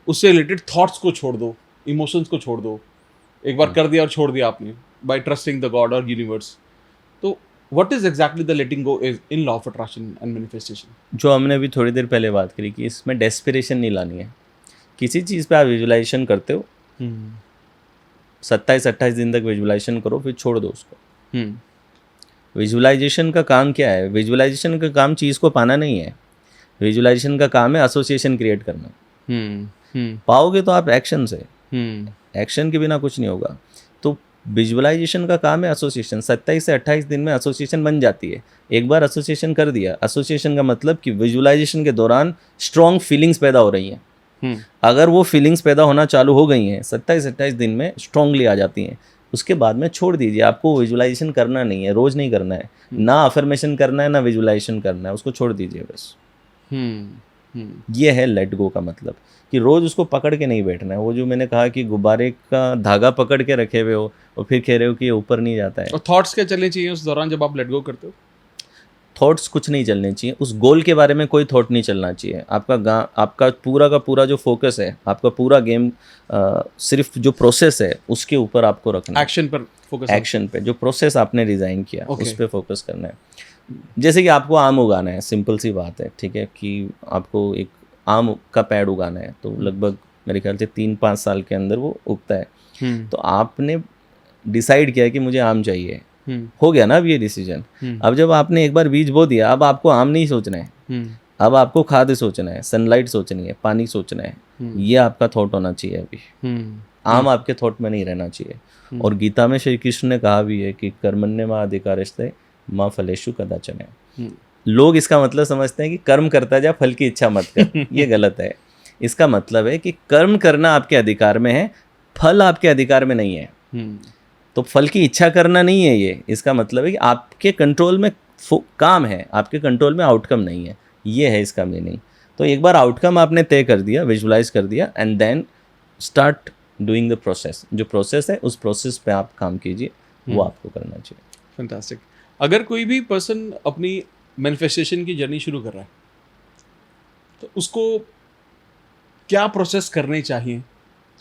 उससे रिलेटेड थॉट्स को छोड़ दो, इमोशंस को छोड़ दो। एक बार कर दिया और छोड़ दिया आपने, बाय ट्रस्टिंग द गॉड और यूनिवर्स। तो what is exactly the letting go is in law of attraction and manifestation? जो हमने अभी थोड़ी देर पहले बात करी कि इसमें डेस्पिरेशन नहीं लानी है। किसी चीज़ पे आप विजुलाइजेशन करते हो, 27-28 दिन तक विजुलाइजेशन करो, फिर छोड़ दो उसको। विजुलाइजेशन का काम क्या है? विजुलाइजेशन का काम चीज़ को पाना नहीं है। विजुलाइजेशन का काम है एसोसिएशन क्रिएट करना। पाओगे तो आप एक्शन से, एक्शन के बिना कुछ नहीं होगा। तो विजुअलाइजेशन का काम है एसोसिएशन। 27 से 28 दिन में एसोसिएशन बन जाती है। एक बार एसोसिएशन कर दिया, एसोसिएशन का मतलब कि विजुअलाइजेशन के दौरान स्ट्रॉन्ग फीलिंग्स पैदा हो रही हैं। अगर वो फीलिंग्स पैदा होना चालू हो गई हैं 27-28 दिन में, स्ट्रांगली आ जाती हैं, उसके बाद में छोड़ दीजिए। आपको विजुअलाइजेशन करना नहीं है, रोज़ नहीं करना है, ना अफर्मेशन करना है ना विजुअलाइजेशन करना है, उसको छोड़ दीजिए बस। ये है लेट गो का मतलब, कि रोज़ उसको पकड़ के नहीं बैठना है। वो जो मैंने कहा कि गुब्बारे का धागा पकड़ के रखे हुए हो और फिर कह रहे हो कि ये ऊपर नहीं जाता है। और थॉट्स क्या चलने चाहिए उस दौरान जब आप लेट गो करते हो? थॉट्स कुछ नहीं चलने चाहिए, उस गोल के बारे में कोई थॉट नहीं चलना चाहिए। आपका पूरा का पूरा जो फोकस है, आपका पूरा गेम सिर्फ जो प्रोसेस है उसके ऊपर आपको रखना है। एक्शन पर फोकस, एक्शन पे, जो प्रोसेस आपने डिज़ाइन किया Okay. उस पर फोकस करना है। जैसे कि आपको आम उगाना है, सिंपल सी बात है, ठीक है, कि आपको एक आम का पेड़ उगाना है, तो लगभग मेरे ख्याल से 3-5 साल के अंदर वो उगता है। तो आपने डिसाइड किया कि मुझे आम चाहिए, हो गया ना अब ये डिसीजन। अब जब आपने एक बार बीज बो दिया, अब आपको आम नहीं सोचना है, अब आपको खाद सोचना है, सनलाइट सोचनी है, पानी सोचना है। ये आपका थॉट होना चाहिए अभी। आम आपके थॉट में नहीं रहना चाहिए। और गीता में श्री कृष्ण ने कहा भी है कि कर्मण्येवा अधिकारस्ते माँ फलेषु कदाचन है। लोग इसका मतलब समझते हैं कि कर्म करता जा, फल की इच्छा मत कर। ये गलत है। इसका मतलब है कि कर्म करना आपके अधिकार में है, फल आपके अधिकार में नहीं है। तो फल की इच्छा करना नहीं है ये, इसका मतलब है कि आपके कंट्रोल में काम है, आपके कंट्रोल में आउटकम नहीं है। ये है इसका मीनिंग। तो एक बार आउटकम आपने तय कर दिया, विजुलाइज कर दिया, and then start doing the process. जो प्रोसेस है उस प्रोसेस पे आप काम कीजिए, वो आपको करना चाहिए। फैंटास्टिक। अगर कोई भी पर्सन अपनी मैनिफेस्टेशन की जर्नी शुरू कर रहा है तो उसको क्या प्रोसेस करने चाहिए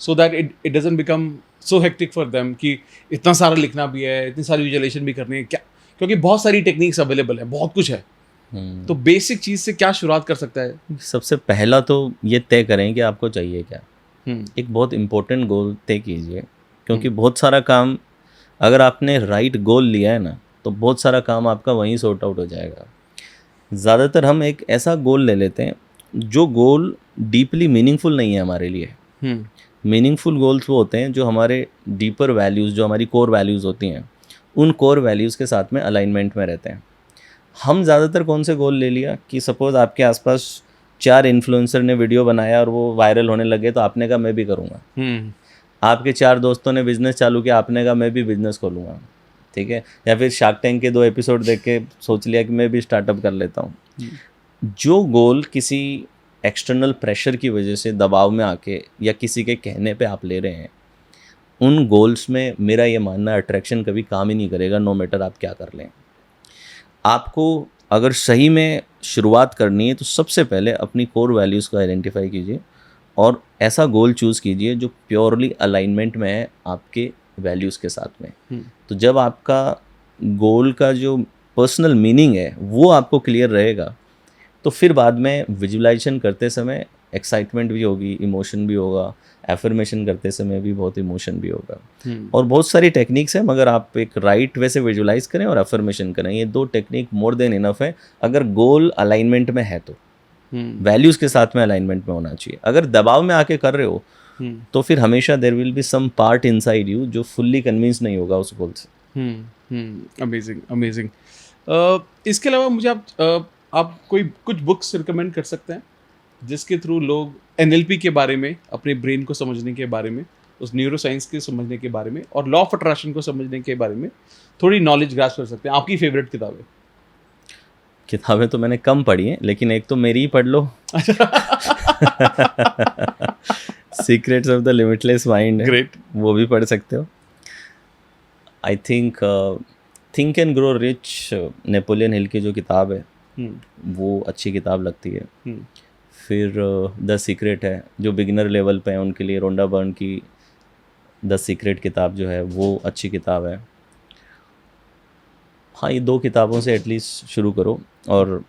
so that it doesn't become so hectic for them कि इतना सारा लिखना भी है, इतनी सारी विजुअलाइजेशन भी करनी है क्या? क्योंकि बहुत सारी टेक्निक्स अवेलेबल है, बहुत कुछ है। तो बेसिक चीज़ से क्या शुरुआत कर सकता है? सबसे पहला तो ये तय करें कि आपको चाहिए क्या। एक बहुत इम्पोर्टेंट गोल तय कीजिए, क्योंकि बहुत सारा काम, अगर आपने राइट गोल लिया है ना, तो बहुत सारा काम आपका वहीं सॉर्ट आउट हो जाएगा। ज़्यादातर हम एक ऐसा गोल ले लेते हैं जो गोल डीपली मीनिंगफुल नहीं है हमारे लिए। मीनिंगफुल गोल्स वो होते हैं जो हमारे डीपर वैल्यूज़, जो हमारी कोर वैल्यूज़ होती हैं, उन कोर वैल्यूज़ के साथ में अलाइनमेंट में रहते हैं। हम ज़्यादातर कौन से गोल ले लिया कि सपोज़ आपके आसपास 4 इन्फ्लुएंसर ने वीडियो बनाया और वो वायरल होने लगे, तो आपने कहा मैं भी करूँगा। आपके 4 दोस्तों ने बिज़नेस चालू किया, आपने कहा मैं भी बिज़नेस खोलूँगा, ठीक है। या फिर शार्क टैंक के 2 एपिसोड देख के सोच लिया कि मैं भी स्टार्टअप कर लेता हूँ। जो गोल किसी एक्सटर्नल प्रेशर की वजह से दबाव में आके या किसी के कहने पे आप ले रहे हैं, उन गोल्स में मेरा ये मानना है अट्रैक्शन कभी काम ही नहीं करेगा, नो मैटर आप क्या कर लें। आपको अगर सही में शुरुआत करनी है तो सबसे पहले अपनी कोर वैल्यूज़ को आइडेंटिफाई कीजिए और ऐसा गोल चूज़ कीजिए जो प्योरली अलाइनमेंट में है आपके वैल्यूज़ के साथ में। तो जब आपका गोल का जो पर्सनल मीनिंग है वो आपको क्लियर रहेगा, तो फिर बाद में विजुअलाइजेशन करते समय एक्साइटमेंट भी होगी, इमोशन भी होगा, एफर्मेशन करते समय भी बहुत इमोशन भी होगा। और बहुत सारी टेक्निक्स हैं, मगर आप एक राइट वे से विजुअलाइज करें और एफर्मेशन करें, ये 2 टेक्निक मोर देन इनफ है। अगर गोल अलाइनमेंट में है तो वैल्यूज़ के साथ में अलाइनमेंट में होना चाहिए। अगर दबाव में आके कर रहे हो तो फिर हमेशा there will be some part inside you जो फुल्ली कन्विंस नहीं होगा उस गोल से। Amazing amazing. इसके अलावा मुझे आप कुछ बुक्स रिकमेंड कर सकते हैं जिसके थ्रू लोग NLP के बारे में, अपने ब्रेन को समझने के बारे में उस न्यूरो साइंस के समझने के बारे में और लॉ ऑफ अट्रैक्शन को समझने के बारे में थोड़ी नॉलेज ग्रास्प कर सकते हैं। आपकी फेवरेट किताबें? किताबें तो मैंने कम पढ़ी हैं, लेकिन एक तो मेरी ही पढ़ लो, secrets of the limitless mind है, ग्रेट। वो भी पढ़ सकते हो। I think and grow rich, Napoleon Hill की जो किताब है वो अच्छी किताब लगती है। फिर द सीक्रेट है, जो बिगिनर लेवल पे है उनके लिए रोंडा बर्न की द सीक्रेट किताब जो है वो अच्छी किताब है। हाँ, ये 2 किताबों से एटलीस्ट शुरू करो, और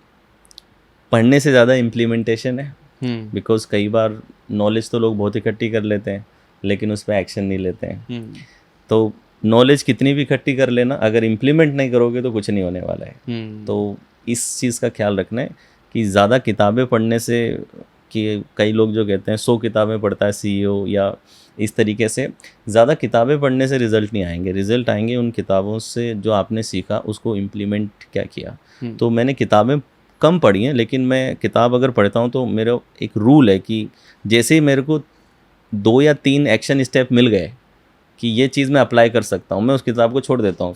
पढ़ने से ज़्यादा इम्प्लीमेंटेशन है, बिकॉज कई बार नॉलेज तो लोग बहुत इकट्ठी कर लेते हैं लेकिन उस पर एक्शन नहीं लेते हैं। तो नॉलेज कितनी भी इकट्ठी कर लेना, अगर इम्प्लीमेंट नहीं करोगे तो कुछ नहीं होने वाला है। तो इस चीज़ का ख्याल रखना है कि ज़्यादा किताबें पढ़ने से, कि कई लोग जो कहते हैं 100 किताबें पढ़ता है CEO, या इस तरीके से ज़्यादा किताबें पढ़ने से रिज़ल्ट नहीं आएंगे। रिज़ल्ट आएंगे उन किताबों से जो आपने सीखा, उसको इम्प्लीमेंट क्या किया। तो मैंने किताबें कम पढ़ी हैं, लेकिन मैं किताब अगर पढ़ता हूँ तो मेरा एक रूल है कि जैसे ही मेरे को 2 या 3 एक्शन स्टेप मिल गए कि ये चीज़ मैं अप्लाई कर सकता हूँ, मैं उस किताब को छोड़ देता हूँ।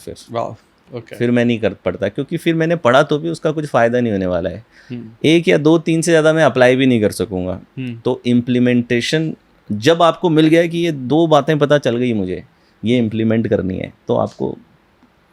फिर मैं नहीं कर पड़ता, क्योंकि फिर मैंने पढ़ा तो भी उसका कुछ फ़ायदा नहीं होने वाला है। 1 या 2 3 से ज़्यादा मैं अप्लाई भी नहीं कर सकूँगा। तो इम्प्लीमेंटेशन, जब आपको मिल गया कि ये 2 बातें पता चल गई मुझे, ये इम्प्लीमेंट करनी है, तो आपको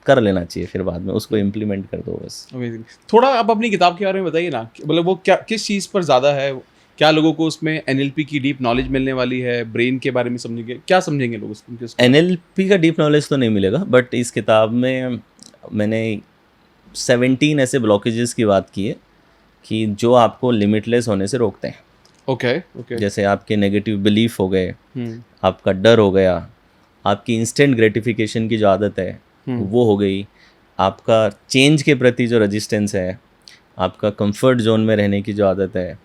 कर लेना चाहिए, फिर बाद में उसको इम्प्लीमेंट कर दो बस। अमेजिंग। थोड़ा आप अपनी किताब के बारे में बताइए ना, मतलब वो क्या, किस चीज़ पर ज़्यादा है? क्या लोगों को उसमें NLP की डीप नॉलेज मिलने वाली है? ब्रेन के बारे में समझेंगे, क्या समझेंगे लोग उसमें? NLP का डीप नॉलेज तो नहीं मिलेगा, बट इस किताब में मैंने 17 ऐसे ब्लॉकेजेस की बात की है कि जो आपको लिमिटलेस होने से रोकते हैं। ओके। जैसे आपके नेगेटिव बिलीफ हो गए, आपका डर हो गया, आपकी इंस्टेंट ग्रेटिफिकेशन की जो आदत है वो हो गई, आपका चेंज के प्रति जो रेजिस्टेंस है, आपका कंफर्ट जोन में रहने की जो आदत है,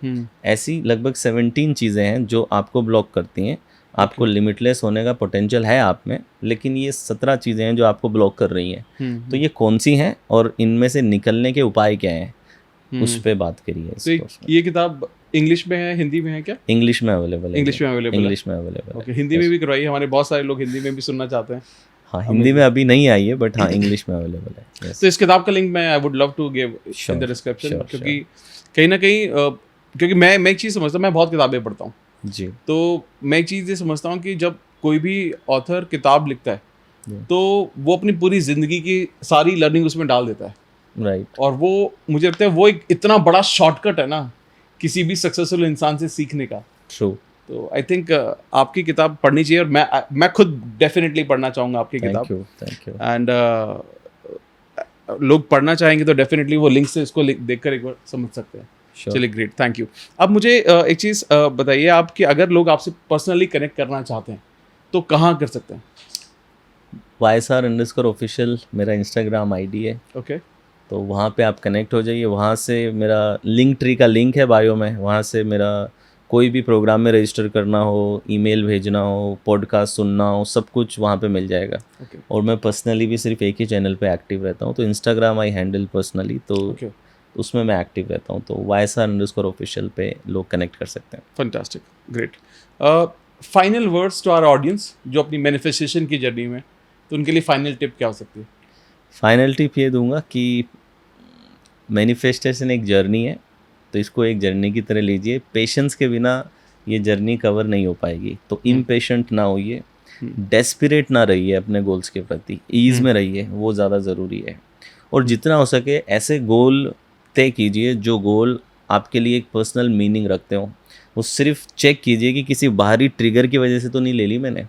ऐसी लगभग 17 चीज़ें हैं जो आपको ब्लॉक करती हैं। आपको लिमिटलेस होने का पोटेंशियल है आप में, लेकिन ये 17 चीज़ें हैं जो आपको ब्लॉक कर रही हैं। तो ये कौन सी हैं और इनमें से निकलने के उपाय क्या हैं, उस पर बात करिए। तो ये किताब इंग्लिश में है, हिंदी में है क्या? इंग्लिश में अवेलेबल है। इंग्लिश में अवेलेबल ओके, हिंदी में भी करवाइए, हमारे बहुत सारे लोग हिंदी में भी सुनना चाहते हैं। हाँ, हिंदी में अभी नहीं आई है, बट हाँ इंग्लिश में अवेलेबल है। तो इस किताब का लिंक मैं I would love to give in the description, क्योंकि कहीं ना कहीं क्योंकि मैं एक चीज़ समझता हूँ, मैं बहुत किताबें पढ़ता हूँ जी, तो मैं एक चीज़ ये समझता हूँ कि जब कोई भी ऑथर किताब लिखता है तो वो अपनी पूरी ज़िंदगी की सारी लर्निंग उसमें डाल देता है, राइट। और वो मुझे लगता है वो एक इतना बड़ा शॉर्टकट है ना किसी भी सक्सेसफुल इंसान से सीखने का। ट्रू। तो आई थिंक आपकी किताब पढ़नी चाहिए, और मैं खुद डेफिनेटली पढ़ना चाहूँगा आपकी किताब। Thank you. एंड लोग पढ़ना चाहेंगे तो डेफिनेटली वो लिंक से इसको देखकर एक बार समझ सकते हैं। चलिए, ग्रेट, थैंक यू। अब मुझे एक चीज़ बताइए आप, कि अगर लोग आपसे पर्सनली कनेक्ट करना चाहते हैं तो कहाँ कर सकते हैं? YSR_official मेरा इंस्टाग्राम ID है। ओके। तो वहाँ पे आप कनेक्ट हो जाइए। वहाँ से मेरा लिंक ट्री का लिंक है बायो में, वहाँ से मेरा कोई भी प्रोग्राम में रजिस्टर करना हो, ईमेल भेजना हो, पॉडकास्ट सुनना हो, सब कुछ वहाँ पे मिल जाएगा। और मैं पर्सनली भी सिर्फ एक ही चैनल पे एक्टिव रहता हूँ, तो इंस्टाग्राम आई हैंडल पर्सनली, तो उसमें मैं एक्टिव रहता हूँ। तो YSR_official पे लोग कनेक्ट कर सकते हैं। Fantastic, great. Final words to our audience जो अपनी मैनिफेस्टेशन की जर्नी में, तो उनके लिए फाइनल टिप क्या हो सकती है? फाइनल टिप ये दूंगा कि मैनिफेस्टेशन एक जर्नी है, तो इसको एक जर्नी की तरह लीजिए। पेशेंस के बिना ये जर्नी कवर नहीं हो पाएगी। तो इम्पेशेंट ना होइए, डेस्परेट ना रहिए अपने गोल्स के प्रति, ईज़ में रहिए, वो ज़्यादा ज़रूरी है। और जितना हो सके ऐसे गोल तय कीजिए जो गोल आपके लिए एक पर्सनल मीनिंग रखते हो। वो सिर्फ चेक कीजिए कि किसी बाहरी ट्रिगर की वजह से तो नहीं ले ली मैंने,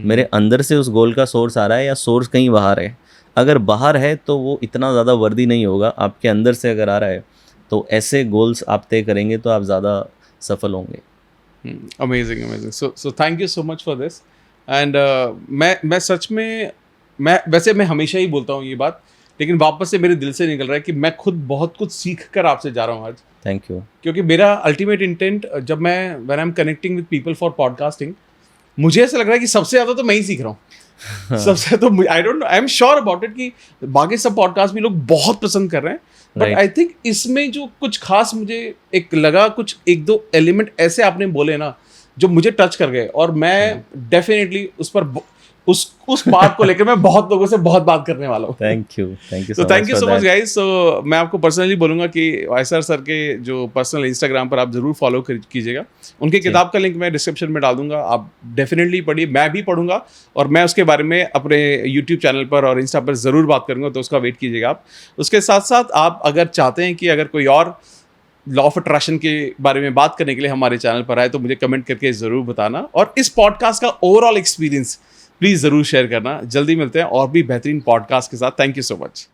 मेरे अंदर से उस गोल का सोर्स आ रहा है या सोर्स कहीं बाहर है। अगर बाहर है तो वो इतना ज़्यादा वर्दी नहीं होगा, आपके अंदर से अगर आ रहा है तो ऐसे गोल्स आप तय करेंगे तो आप ज़्यादा सफल होंगे। Amazing. So thank you so much for this. And मैं सच में, मैं हमेशा ही बोलता हूँ ये बात, लेकिन वापस से मेरे दिल से निकल रहा है कि मैं खुद बहुत कुछ सीख कर आपसे जा रहा हूँ आज। Thank you. क्योंकि मेरा अल्टीमेट इंटेंट, जब मैं when I am connecting with people for podcasting, मुझे ऐसा लग रहा है कि सबसे ज़्यादा तो मैं ही सीख रहा हूँ। सबसे तो I don't know, I am sure about it कि बाकी सब पॉडकास्ट भी लोग बहुत पसंद कर रहे हैं, बट आई थिंक इसमें जो कुछ खास मुझे एक लगा, कुछ 1-2 एलिमेंट ऐसे आपने बोले ना जो मुझे टच कर गए, और मैं डेफिनेटली उस पार्ट को लेकर मैं बहुत लोगों से बहुत बात करने वाला हूँ। थैंक यू तो thank you so much guys. So मैं आपको पर्सनली बोलूंगा कि वायसर सर के जो पर्सनल इंस्टाग्राम पर आप जरूर फॉलो कीजिएगा। उनकी किताब का लिंक मैं डिस्क्रिप्शन में डाल दूंगा, आप डेफिनेटली पढ़िए, मैं भी पढ़ूंगा और मैं उसके बारे में अपने यूट्यूब चैनल पर और इंस्टा पर ज़रूर बात करूंगा, तो उसका वेट कीजिएगा आप। उसके साथ साथ आप अगर चाहते हैं कि अगर कोई और लॉ ऑफ अट्रैक्शन के बारे में बात करने के लिए हमारे चैनल पर आए, तो मुझे कमेंट करके ज़रूर बताना, और इस पॉडकास्ट का ओवरऑल एक्सपीरियंस प्लीज़ ज़रूर शेयर करना। जल्दी मिलते हैं और भी बेहतरीन पॉडकास्ट के साथ। Thank you so much.